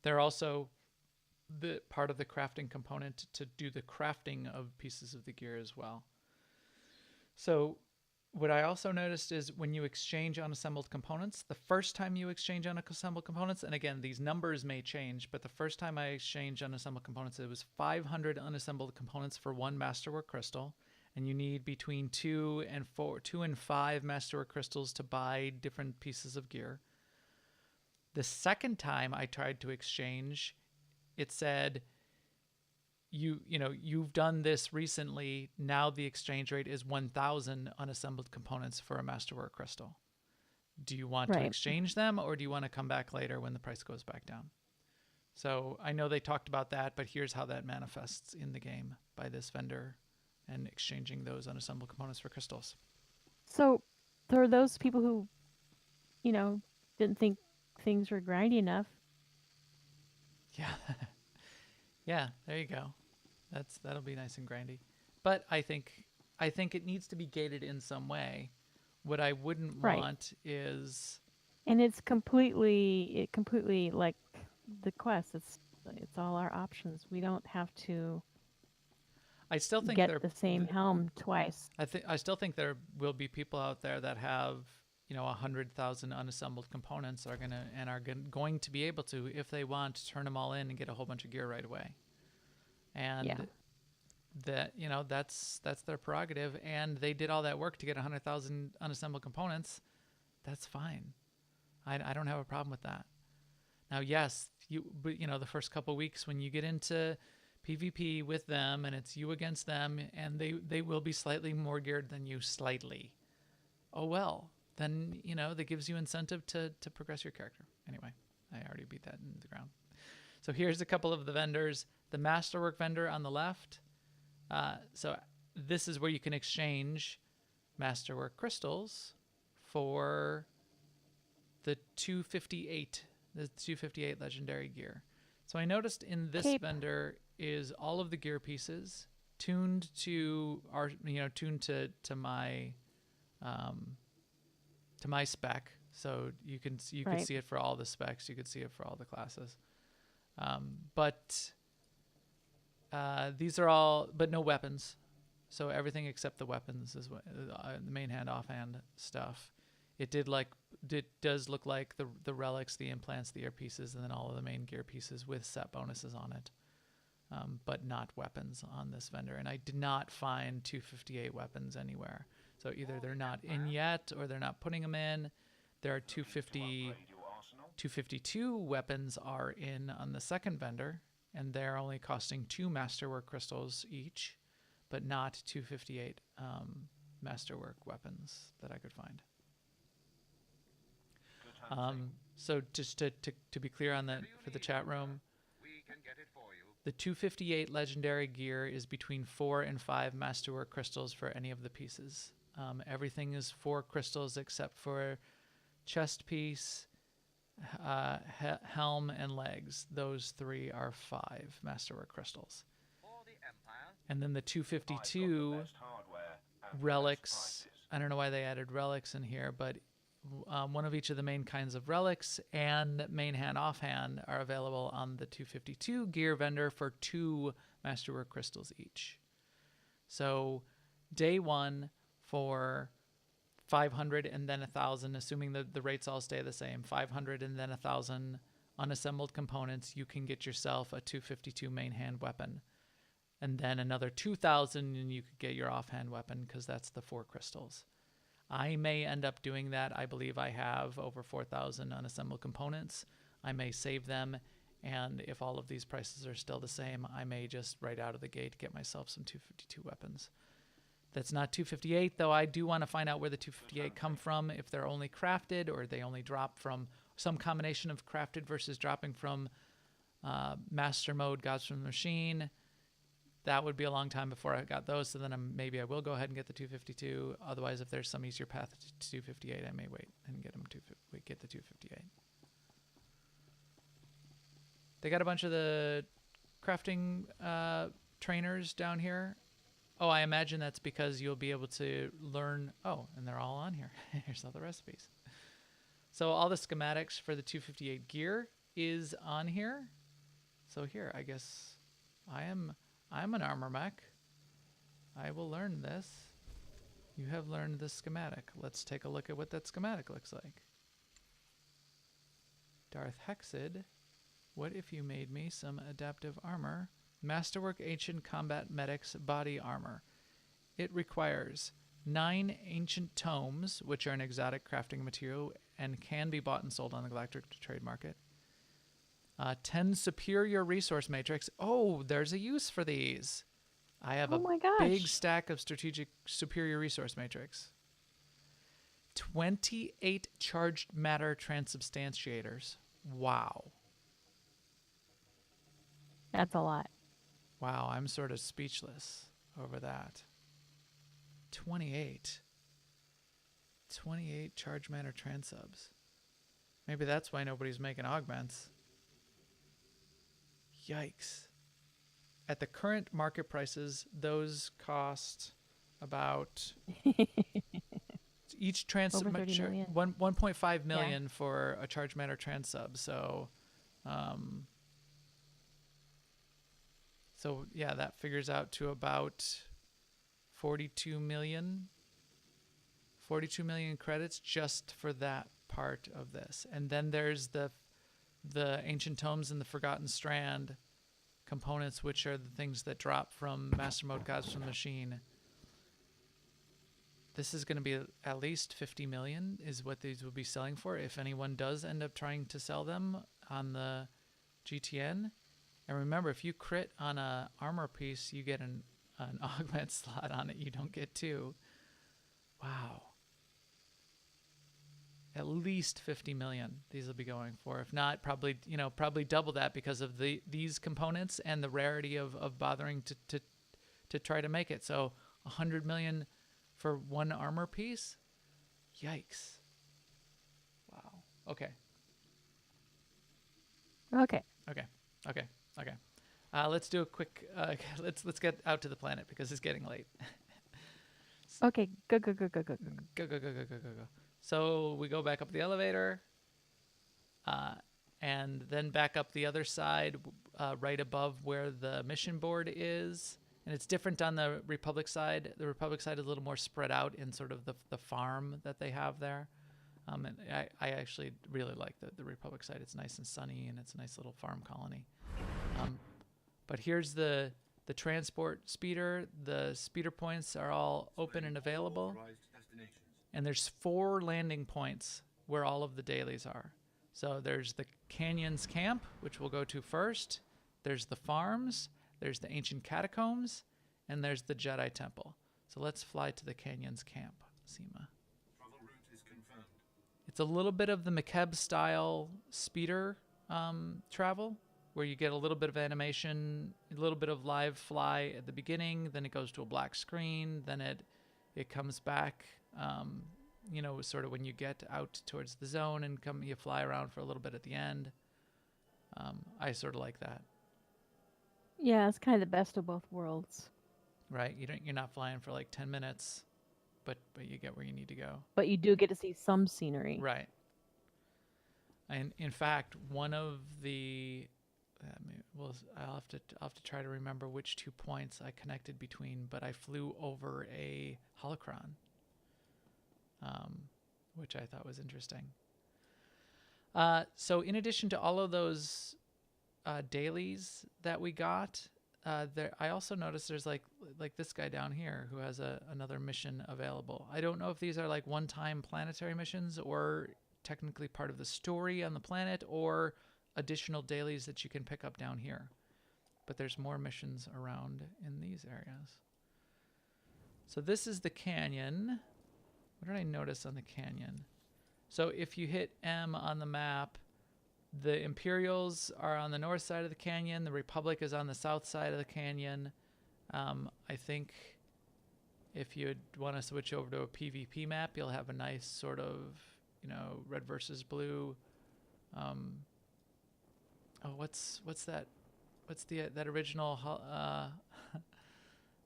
They're also the part of the crafting component to do the crafting of pieces of the gear as well. So what I also noticed is when you exchange unassembled components, the first time you exchange unassembled components, and again, these numbers may change, but the first time I exchanged unassembled components, it was 500 unassembled components for one Masterwork crystal, and you need between 2 and 5 Masterwork crystals to buy different pieces of gear. The second time I tried to exchange, it said, you've done this recently. Now the exchange rate is 1,000 unassembled components for a Masterwork crystal. Do you want to exchange them, or do you want to come back later when the price goes back down? So I know they talked about that, but here's how that manifests in the game by this vendor and exchanging those unassembled components for crystals. So there are those people who, didn't think things were grindy enough. Yeah. Yeah, there you go. That'll be nice and grindy. But I think it needs to be gated in some way. What I wouldn't want is, and it's completely like the quest. It's all our options. We don't have to I still think get the same helm twice. I still think there will be people out there that have 100,000 unassembled components are going to be able to, if they want, to turn them all in and get a whole bunch of gear right away. And that that's their prerogative, and they did all that work to get 100,000 unassembled components. That's fine. I don't have a problem with that. Now, yes, but the first couple weeks when you get into PvP with them and it's you against them, and they will be slightly more geared than you, slightly. Oh well, then that gives you incentive to progress your character. Anyway, I already beat that into the ground. So here's a couple of the vendors. The Masterwork vendor on the left. So this is where you can exchange Masterwork crystals for the 258 legendary gear. So I noticed in this vendor is all of the gear pieces tuned to my spec. So you can see it for all the specs. You could see it for all the classes. But these are all, but no weapons. So everything except the weapons is what the main hand, offhand stuff. It does look like the relics, the implants, the earpieces, and then all of the main gear pieces with set bonuses on it. But not weapons on this vendor. And I did not find 258 weapons anywhere. So either they're not in yet, or they're not putting them in. There are 252 weapons are in on the second vendor, and they're only costing 2 Masterwork crystals each, but not 258 Masterwork weapons that I could find. So just to be clear on that for the chat room, the 258 legendary gear is between 4 and 5 Masterwork crystals for any of the pieces. Everything is 4 crystals except for chest piece, helm, and legs. Those 3 are 5 Masterwork crystals. And then the 252 relics, I don't know why they added relics in here, but one of each of the main kinds of relics and main hand, offhand are available on the 252 gear vendor for 2 Masterwork crystals each. So day 1 for 500 and then 1,000, assuming the rates all stay the same, 500 and then 1,000 unassembled components, you can get yourself a 252 main hand weapon. And then another 2,000 and you could get your offhand weapon, because that's the 4 crystals. I may end up doing that. I believe I have over 4,000 unassembled components. I may save them, and if all of these prices are still the same, I may just right out of the gate get myself some 252 weapons. That's not 258, though. I do want to find out where the 258 come from, if they're only crafted or they only drop from some combination of crafted versus dropping from Master Mode, Gods from the Machine. That would be a long time before I got those, so then maybe I will go ahead and get the 252. Otherwise, if there's some easier path to 258, I may wait and get the 258. They got a bunch of the crafting trainers down here. Oh, I imagine that's because you'll be able to learn. Oh, and they're all on here. Here's all the recipes. So all the schematics for the 258 gear is on here. So here, I guess I'm an armor mech. I will learn this. You have learned this schematic. Let's take a look at what that schematic looks like. Darth Hexid, what if you made me some adaptive armor? Masterwork Ancient Combat Medics Body Armor. It requires 9 ancient tomes, which are an exotic crafting material and can be bought and sold on the Galactic Trade Market. 10 Superior Resource Matrix. Oh, there's a use for these. I have Oh my big gosh. stack of strategic Superior Resource Matrix. 28 Charged Matter Transubstantiators. Wow. That's a lot. Wow, I'm sort of speechless over that. 28 charge matter transubs. Maybe that's why nobody's making augments. Yikes. At the current market prices, those cost about each Over 30 million. 1.5 million for a charge matter transub. So so yeah, that figures out to about 42 million credits just for that part of this. And then there's the Ancient Tomes and the Forgotten Strand components, which are the things that drop from Master Mode Gods from the Machine. This is going to be at least 50 million is what these will be selling for if anyone does end up trying to sell them on the GTN. And remember, if you crit on a armor piece, you get an augment slot on it. You don't get 2. Wow. At least 50 million these will be going for. If not, probably double that because of these components and the rarity of bothering to try to make it. So 100 million for one armor piece? Yikes. Wow. Okay. Let's do a quick. Let's get out to the planet because it's getting late. Okay, go. Go. So we go back up the elevator, and then back up the other side, right above where the mission board is. And it's different on the Republic side. The Republic side is a little more spread out in sort of the farm that they have there. And I actually really like the Republic side. It's nice and sunny, and it's a nice little farm colony. But here's the transport speeder. The speeder points are all open and available. And there's 4 landing points where all of the dailies are. So there's the Canyons Camp, which we'll go to first. There's the farms. There's the Ancient Catacombs. And there's the Jedi Temple. So let's fly to the Canyons Camp, Seema. Travel route is confirmed. It's a little bit of the McKeb style speeder travel, where you get a little bit of animation, a little bit of live fly at the beginning, then it goes to a black screen, then it comes back, sort of when you get out towards the zone and you fly around for a little bit at the end. I sort of like that. Yeah, it's kind of the best of both worlds. Right? You're not flying for like 10 minutes, but you get where you need to go. But you do get to see some scenery. Right. And in fact, one of the I'll have to try to remember which 2 points I connected between, but I flew over a holocron, which I thought was interesting. So in addition to all of those dailies that we got, I also noticed there's like this guy down here who has another mission available. I don't know if these are like one-time planetary missions or technically part of the story on the planet or additional dailies that you can pick up down here. But there's more missions around in these areas. So this is the canyon. What did I notice on the canyon? So if you hit M on the map, the Imperials are on the north side of the canyon. The Republic is on the south side of the canyon. I think if you want to switch over to a PvP map, you'll have a nice sort of, red versus blue oh, what's that? What's the that original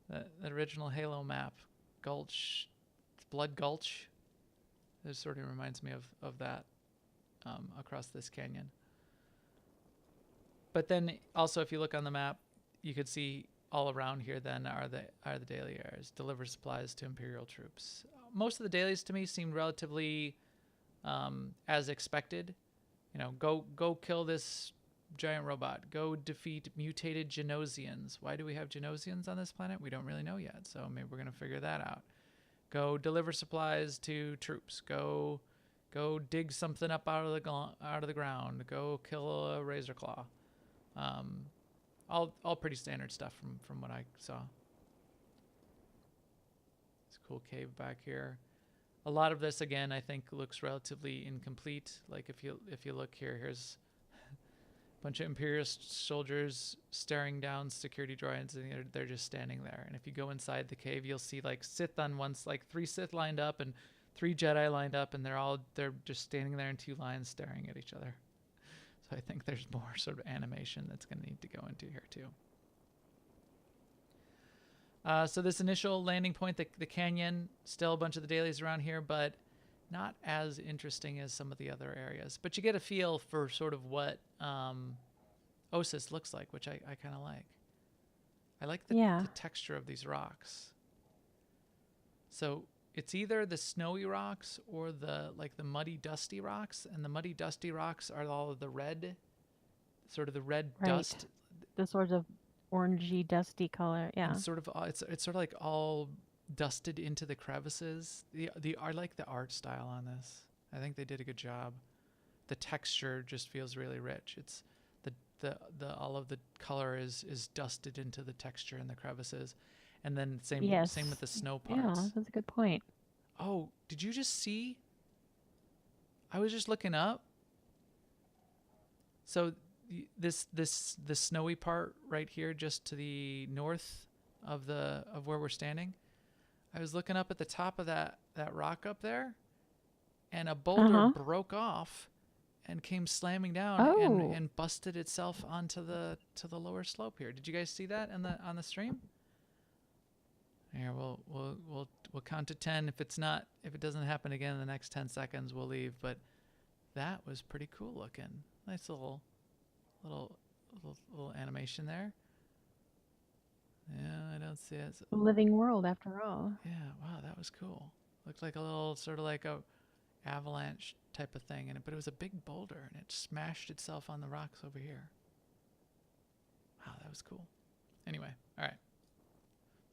that original Halo map? Gulch, Blood Gulch. It sort of reminds me of that across this canyon. But then also, if you look on the map, you could see all around here then are the daily areas. Deliver supplies to Imperial troops. Most of the dailies to me seemed relatively as expected. You know, go kill this giant robot. Go defeat mutated Genosians. Why do we have Genosians on this planet? We don't really know yet, so maybe we're going to figure that out. Go deliver supplies to troops. Go dig something up out of the ground. Go kill a razor claw. All pretty standard stuff from what I saw. It's a cool cave back here. A lot of this, again, I think looks relatively incomplete. Like if you look here, here's a bunch of Imperialist soldiers staring down security droids, and they're just standing there. And if you go inside the cave, you'll see like Sith on one, like 3 Sith lined up and 3 Jedi lined up, and they're just standing there in 2 lines staring at each other. So I think there's more sort of animation that's going to need to go into here too. So this initial landing point, the canyon, still a bunch of the dailies around here, but not as interesting as some of the other areas. But you get a feel for sort of what Ossus looks like, which I kind of like. I like the texture of these rocks. So it's either the snowy rocks or the muddy, dusty rocks, and the muddy, dusty rocks are all of the red, sort of the red dust. The sort of orangey, dusty color, yeah. And sort of, it's sort of like all dusted into the crevices. I like the art style on this. I think they did a good job. The texture just feels really rich. It's the all of the color is dusted into the texture in the crevices, and then same with the snow parts. Yeah, that's a good point. Oh, did you just see? I was just looking up. So the snowy part right here, just to the north of where we're standing. I was looking up at the top of that rock up there, and a boulder broke off and came slamming down and busted itself onto the lower slope here. Did you guys see that on the stream? Here, we'll count to 10. If it doesn't happen again in the next 10 seconds, we'll leave. But that was pretty cool looking. Nice little animation there. Yeah, I don't see it. A living world, after all. Yeah, wow, that was cool. Looked like a little sort of like a avalanche type of thing, but it was a big boulder, and it smashed itself on the rocks over here. Wow, that was cool. Anyway, all right.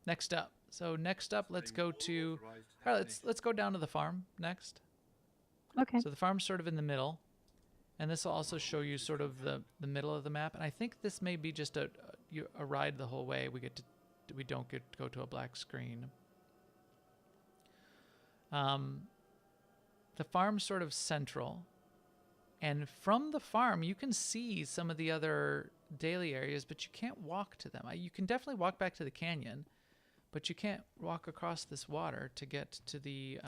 Next up. So next up, let's go to. All right, let's go down to the farm next. Okay. So the farm's sort of in the middle, and this will also show you sort of the middle of the map. And I think this may be just a ride the whole way. We don't get to go to a black screen. The farm's sort of central, and from the farm you can see some of the other daily areas, but you can't walk to them. You can definitely walk back to the canyon, but you can't walk across this water to get to the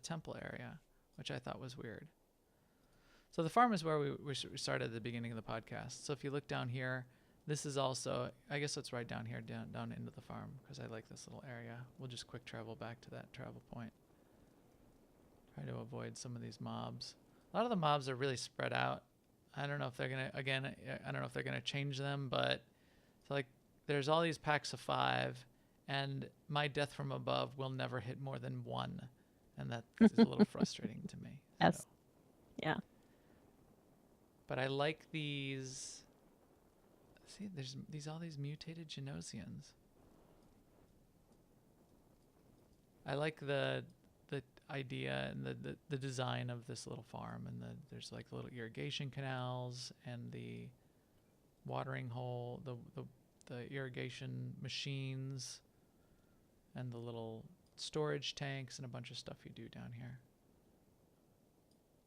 temple area, which I thought was weird. So the farm is where we started at the beginning of the podcast. So if you look down here, this is also, I guess let's ride down here, down into the farm, because I like this little area. We'll just quick travel back to that travel point. Try to avoid some of these mobs. A lot of the mobs are really spread out. I don't know if they're gonna, again, I don't know if they're gonna change them, but it's like there's all these packs of 5, and my death from above will never hit more than 1, and that is a little frustrating to me. Yes. So. Yeah. But I like these. See, there's all these mutated Genosians. I like the idea and the design of this little farm, and there's like little irrigation canals and the watering hole, the irrigation machines, and the little storage tanks and a bunch of stuff you do down here.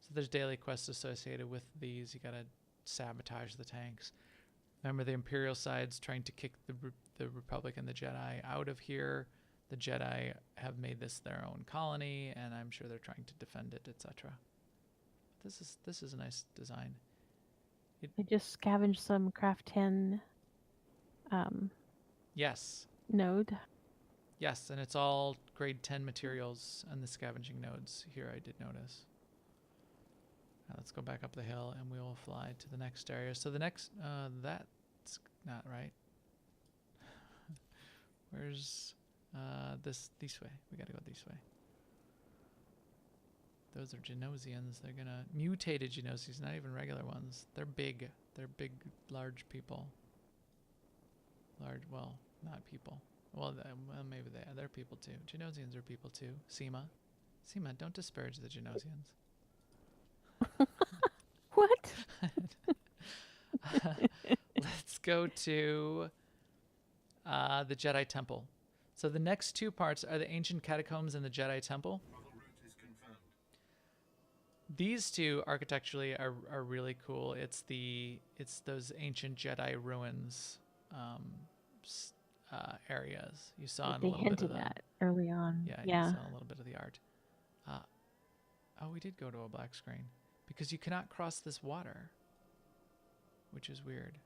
So there's daily quests associated with these. You gotta sabotage the tanks. Remember, the Imperial side's trying to kick the Republic and the Jedi out of here. The Jedi have made this their own colony, and I'm sure they're trying to defend it, etc. This is a nice design. I just scavenged some craft 10 Yes. node. Yes, and it's all grade 10 materials and the scavenging nodes here I did notice. Now let's go back up the hill and we will fly to the next area. So the next, that's not right. Where's this way? We gotta go this way. Those are Genosians. They're gonna, mutated Genosians, not even regular ones. They're big. They're big, large people. Large, well, not people. Well, well, maybe they are. They're people too. Genosians are people too. Seema, don't disparage the Genosians. What? Let's go to the Jedi Temple. So the next two parts are the ancient catacombs and the Jedi Temple. Travel route is confirmed. These two architecturally are really cool. It's those ancient Jedi ruins areas. You saw in a They little bit of hinted the, at early on. yeah, Yeah. you saw a little bit of the art. Oh, we did go to a black screen because you cannot cross this water, which is weird.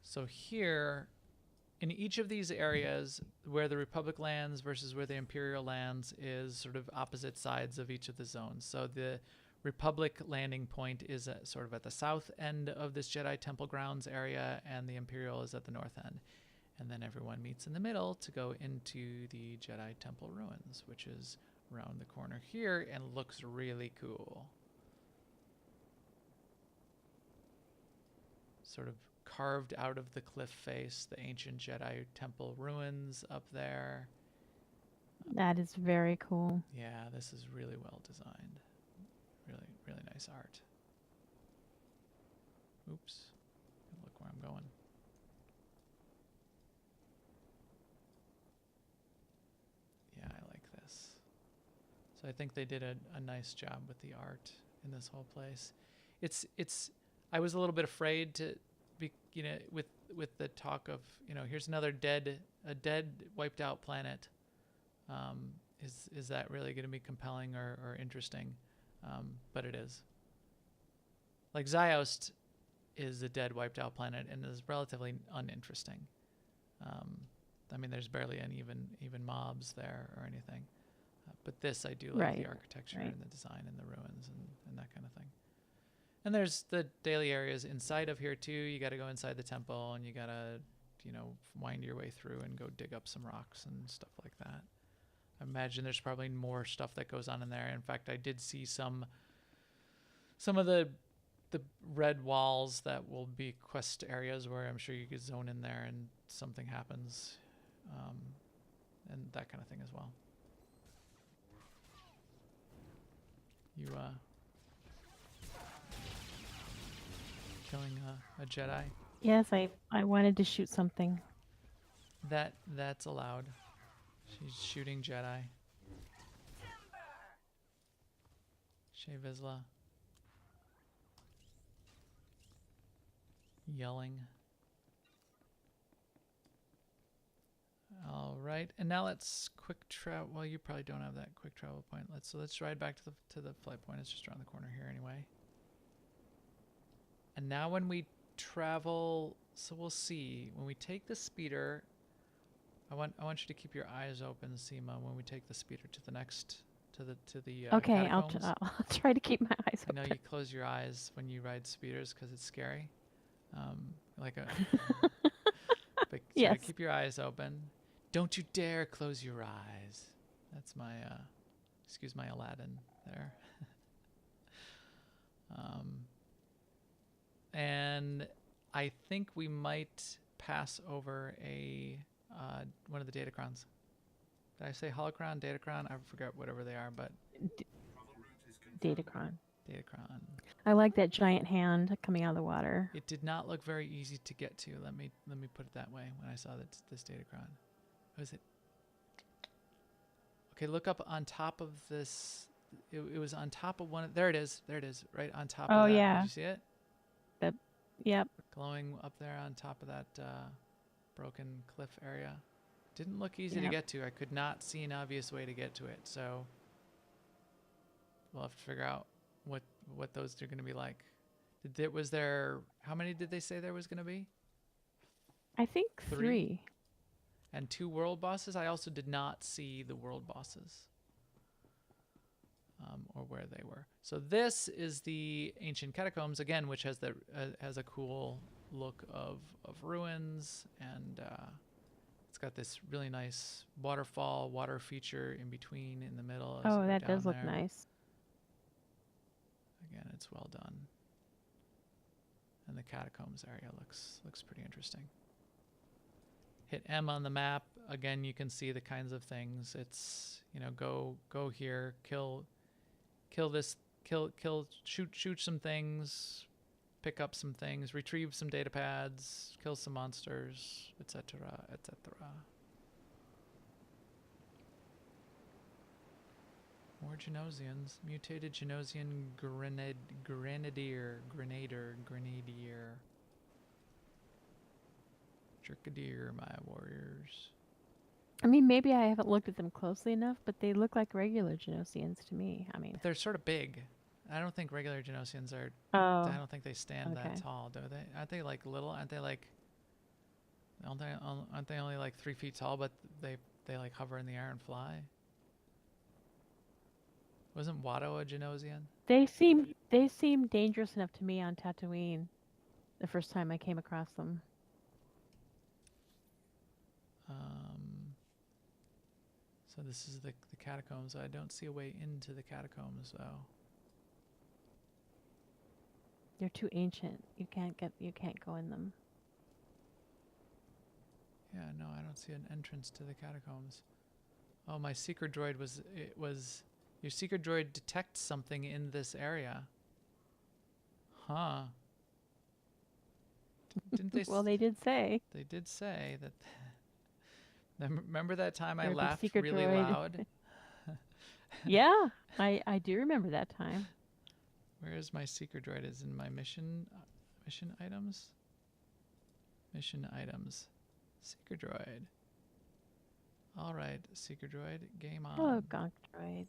So here, in each of these areas, where the Republic lands versus where the Imperial lands is sort of opposite sides of each of the zones. So the Republic landing point is sort of at the south end of this Jedi Temple grounds area, and the Imperial is at the north end. And then everyone meets in the middle to go into the Jedi Temple ruins, which is around the corner here and looks really cool. Sort of carved out of the cliff face, the ancient Jedi Temple ruins up there. That is very cool. Yeah, this is really well designed. Really, really nice art. Oops. Look where I'm going. Yeah, I like this. So I think they did a nice job with the art in this whole place. I was a little bit afraid to be, with the talk of, here's another dead wiped out planet. Is that really going to be compelling or interesting? But it is. Like Ziost is a dead wiped out planet and is relatively uninteresting. I mean, there's barely any even mobs there or anything. But this, I do like the architecture and the design and the ruins and that kind of thing. And there's the daily areas inside of here too. You got to go inside the temple and you got to, wind your way through and go dig up some rocks and stuff like that. I imagine there's probably more stuff that goes on in there. In fact, I did see some of the red walls that will be quest areas where I'm sure you could zone in there and something happens, and that kind of thing as well. You killing a Jedi? Yes, I wanted to shoot something. That's allowed. She's shooting Jedi. Shay Vizsla. Yelling. All right, and now let's quick travel. Well, you probably don't have that quick travel point. Let's ride back to the flight point. It's just around the corner here anyway. And now when we travel, so we'll see when we take the speeder. I want you to keep your eyes open, Seema, when we take the speeder to the next to the Okay, catacombs. I'll try to keep my eyes I open. know you close your eyes when you ride speeders because it's scary. But Yes. keep your eyes open. Don't you dare close your eyes. That's my excuse my Aladdin there. And I think we might pass over one of the datacrons. Did I say holocron, datacron? I forgot whatever they are, but Travel route is confirmed. datacron. I like that giant hand coming out of the water. It did not look very easy to get to. Let me put it that way. When I saw this datacron, was it? Okay, look up on top of this. It was on top of one. There it is. Right on top. Oh, of that. yeah. Did you see it? Yep. Glowing up there on top of that broken cliff area. Didn't look easy to Yep. get to. I could not see an obvious way to get to it. So we'll have to figure out what those are going to be like. Was there, how many did they say there was going to be? I think Three? 3. And 2 world bosses? I also did not see the world bosses. Or where they were. So this is the ancient catacombs again, which has the has a cool look of ruins, and it's got this really nice waterfall, water feature in between, in the middle. As you Oh, go that does down look there. nice. Again, it's well done. And the catacombs area looks pretty interesting. Hit M on the map. Again, you can see the kinds of things. It's, you know, go here, kill this, shoot some things, pick up some things, retrieve some data pads, kill some monsters, etc., etc. More Genosians. Mutated Genosian Grenadier. Jerkadier, my warriors. I mean, maybe I haven't looked at them closely enough, but they look like regular Genosians to me. I mean, But they're sort of big. I don't think regular Genosians are. oh, I don't think they stand okay. that tall, do they? Aren't they like little? Aren't they like? Aren't they only like 3 feet tall? But they like hover in the air and fly. Wasn't Watto a Genosian? they seem dangerous enough to me on Tatooine. The first time I came across them. So this is the catacombs. I don't see a way into the catacombs though. They're too ancient. You can't go in them. Yeah, no, I don't see an entrance to the catacombs. Oh, my seeker droid your seeker droid detects something in this area. Huh. Didn't they? Well, they did say. They did say that. Remember that time I There'd be laughed seeker really droid. loud? Yeah, I do remember that time. Where is my seeker droid? Is in my mission items? Mission items. Seeker droid. All right, seeker droid, game on. Hello, gonk droid.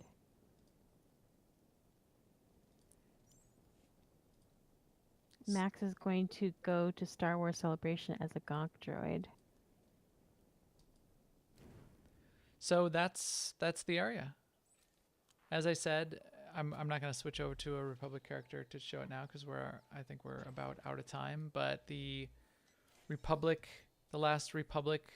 Max is going to go to Star Wars Celebration as a gonk droid. So that's the area. As I said, I'm not going to switch over to a Republic character to show it now because I think we're about out of time. But the Republic, the last Republic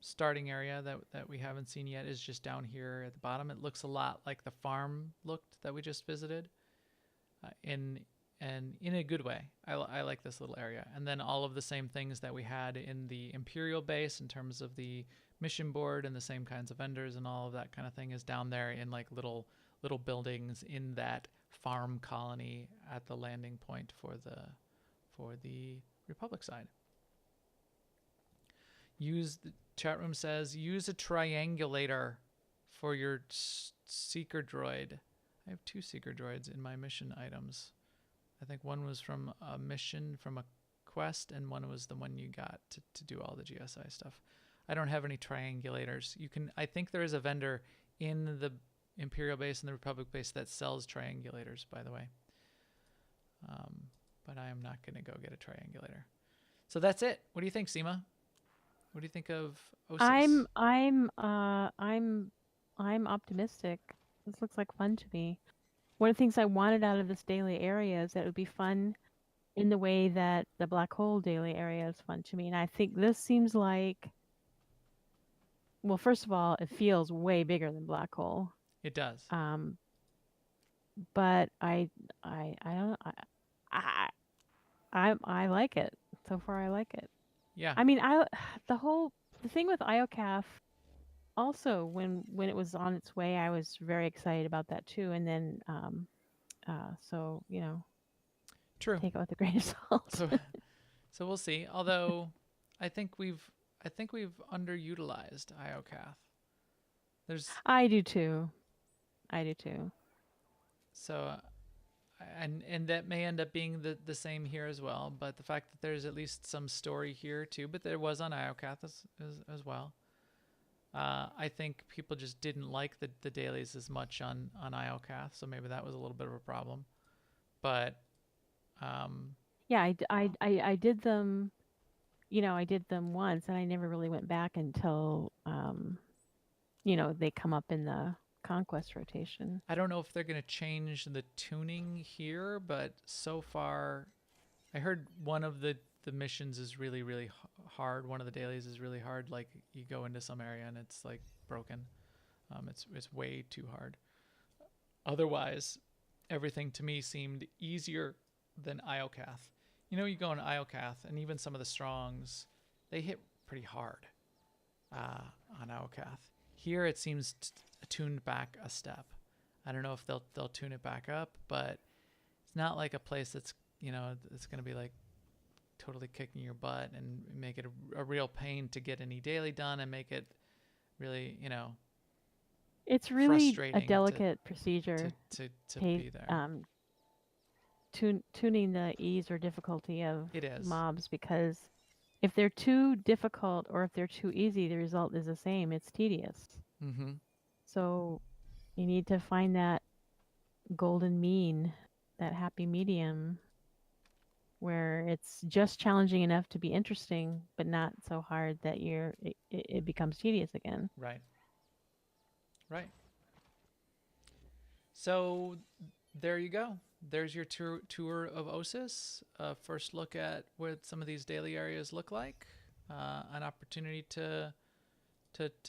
starting area that we haven't seen yet is just down here at the bottom. It looks a lot like the farm looked that we just visited, in a good way. I like this little area. And then all of the same things that we had in the Imperial base in terms of the mission board and the same kinds of vendors and all of that kind of thing is down there in like little buildings in that farm colony at the landing point for the Republic side. The chat room says use a triangulator for your seeker droid. I have 2 seeker droids in my mission items. I think one was from a mission from a quest and one was the one you got to do all the GSI stuff. I don't have any triangulators. I think there is a vendor in the Imperial base and the Republic base that sells triangulators, by the way. But I am not going to go get a triangulator. So that's it. What do you think, Seema? What do you think of Ossus? I'm optimistic. This looks like fun to me. One of the things I wanted out of this daily area is that it would be fun in the way that the black hole daily area is fun to me. And I think this seems like, well, first of all, it feels way bigger than black hole. It does. But I don't I like it. So far I like it. Yeah. I mean, the thing with IOCAF also when it was on its way, I was very excited about that too. And then so, you know, True. take it with a grain of salt. So we'll see. Although I think we've underutilized IOCAF. I do too. So, and that may end up being the same here as well. But the fact that there's at least some story here too, but there was on IOCAF as well. I think people just didn't like the dailies as much on IOCath, so maybe that was a little bit of a problem. But Yeah, I did them. I did them once, and I never really went back until they come up in the conquest rotation. I don't know if they're going to change the tuning here, but so far, I heard one of the missions is really, really hard. One of the dailies is really hard. Like, you go into some area and it's like broken. It's way too hard. Otherwise, everything to me seemed easier than IOCath. You go in IOCath, and even some of the strongs, they hit pretty hard on IOCath. Here, it seems tuned back a step. I don't know if they'll tune it back up, but it's not like a place that's it's going to be like totally kicking your butt and make it a real pain to get any daily done and make it really It's really a frustrating delicate procedure. to be there. Tuning the ease or difficulty of It is. mobs, because if they're too difficult or if they're too easy, the result is the same. It's tedious. Mm-hmm. So you need to find that golden mean, that happy medium, where it's just challenging enough to be interesting, but not so hard that it becomes tedious again. Right. So there you go. There's your tour of Ossus. First look at what some of these daily areas look like. An opportunity to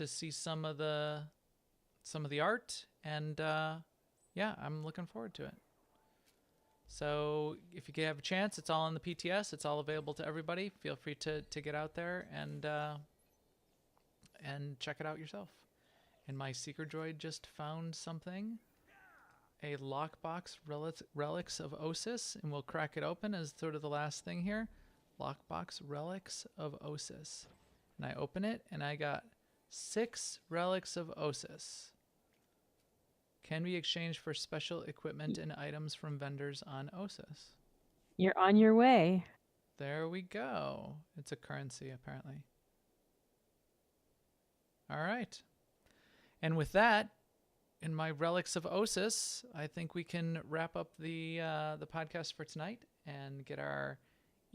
see some of the art, and yeah, I'm looking forward to it. So if you have a chance, it's all on the PTS. It's all available to everybody. Feel free to get out there and check it out yourself. And my Seeker Droid just found something. A lockbox relics of Ossus, and we'll crack it open as sort of the last thing here. Lockbox relics of Ossus. And I open it, and I got 6 relics of Ossus. Can be exchanged for special equipment and items from vendors on Ossus. You're on your way. There we go. It's a currency, apparently. All right. And with that, in my relics of Ossus, I think we can wrap up the podcast for tonight and get our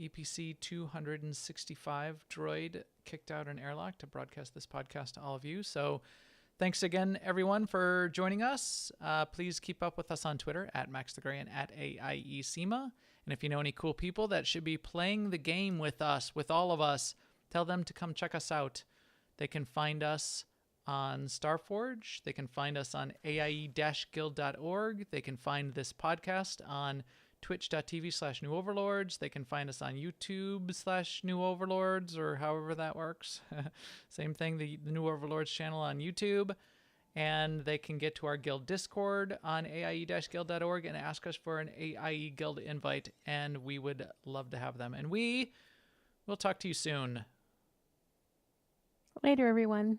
EPC 265 droid kicked out and airlocked to broadcast this podcast to all of you. So thanks again, everyone, for joining us. Please keep up with us on Twitter at MaxTheGray and at AIESEMA. And if you know any cool people that should be playing the game with us, with all of us, tell them to come check us out. They can find us on Starforge. They can find us on AIE-guild.org. They can find this podcast on twitch.tv/New Overlords. They can find us on YouTube/New Overlords, or however that works. Same thing, the New Overlords channel on YouTube. And they can get to our guild Discord on AIE-guild.org and ask us for an AIE Guild invite, and we would love to have them. And we will talk to you soon. Later, everyone.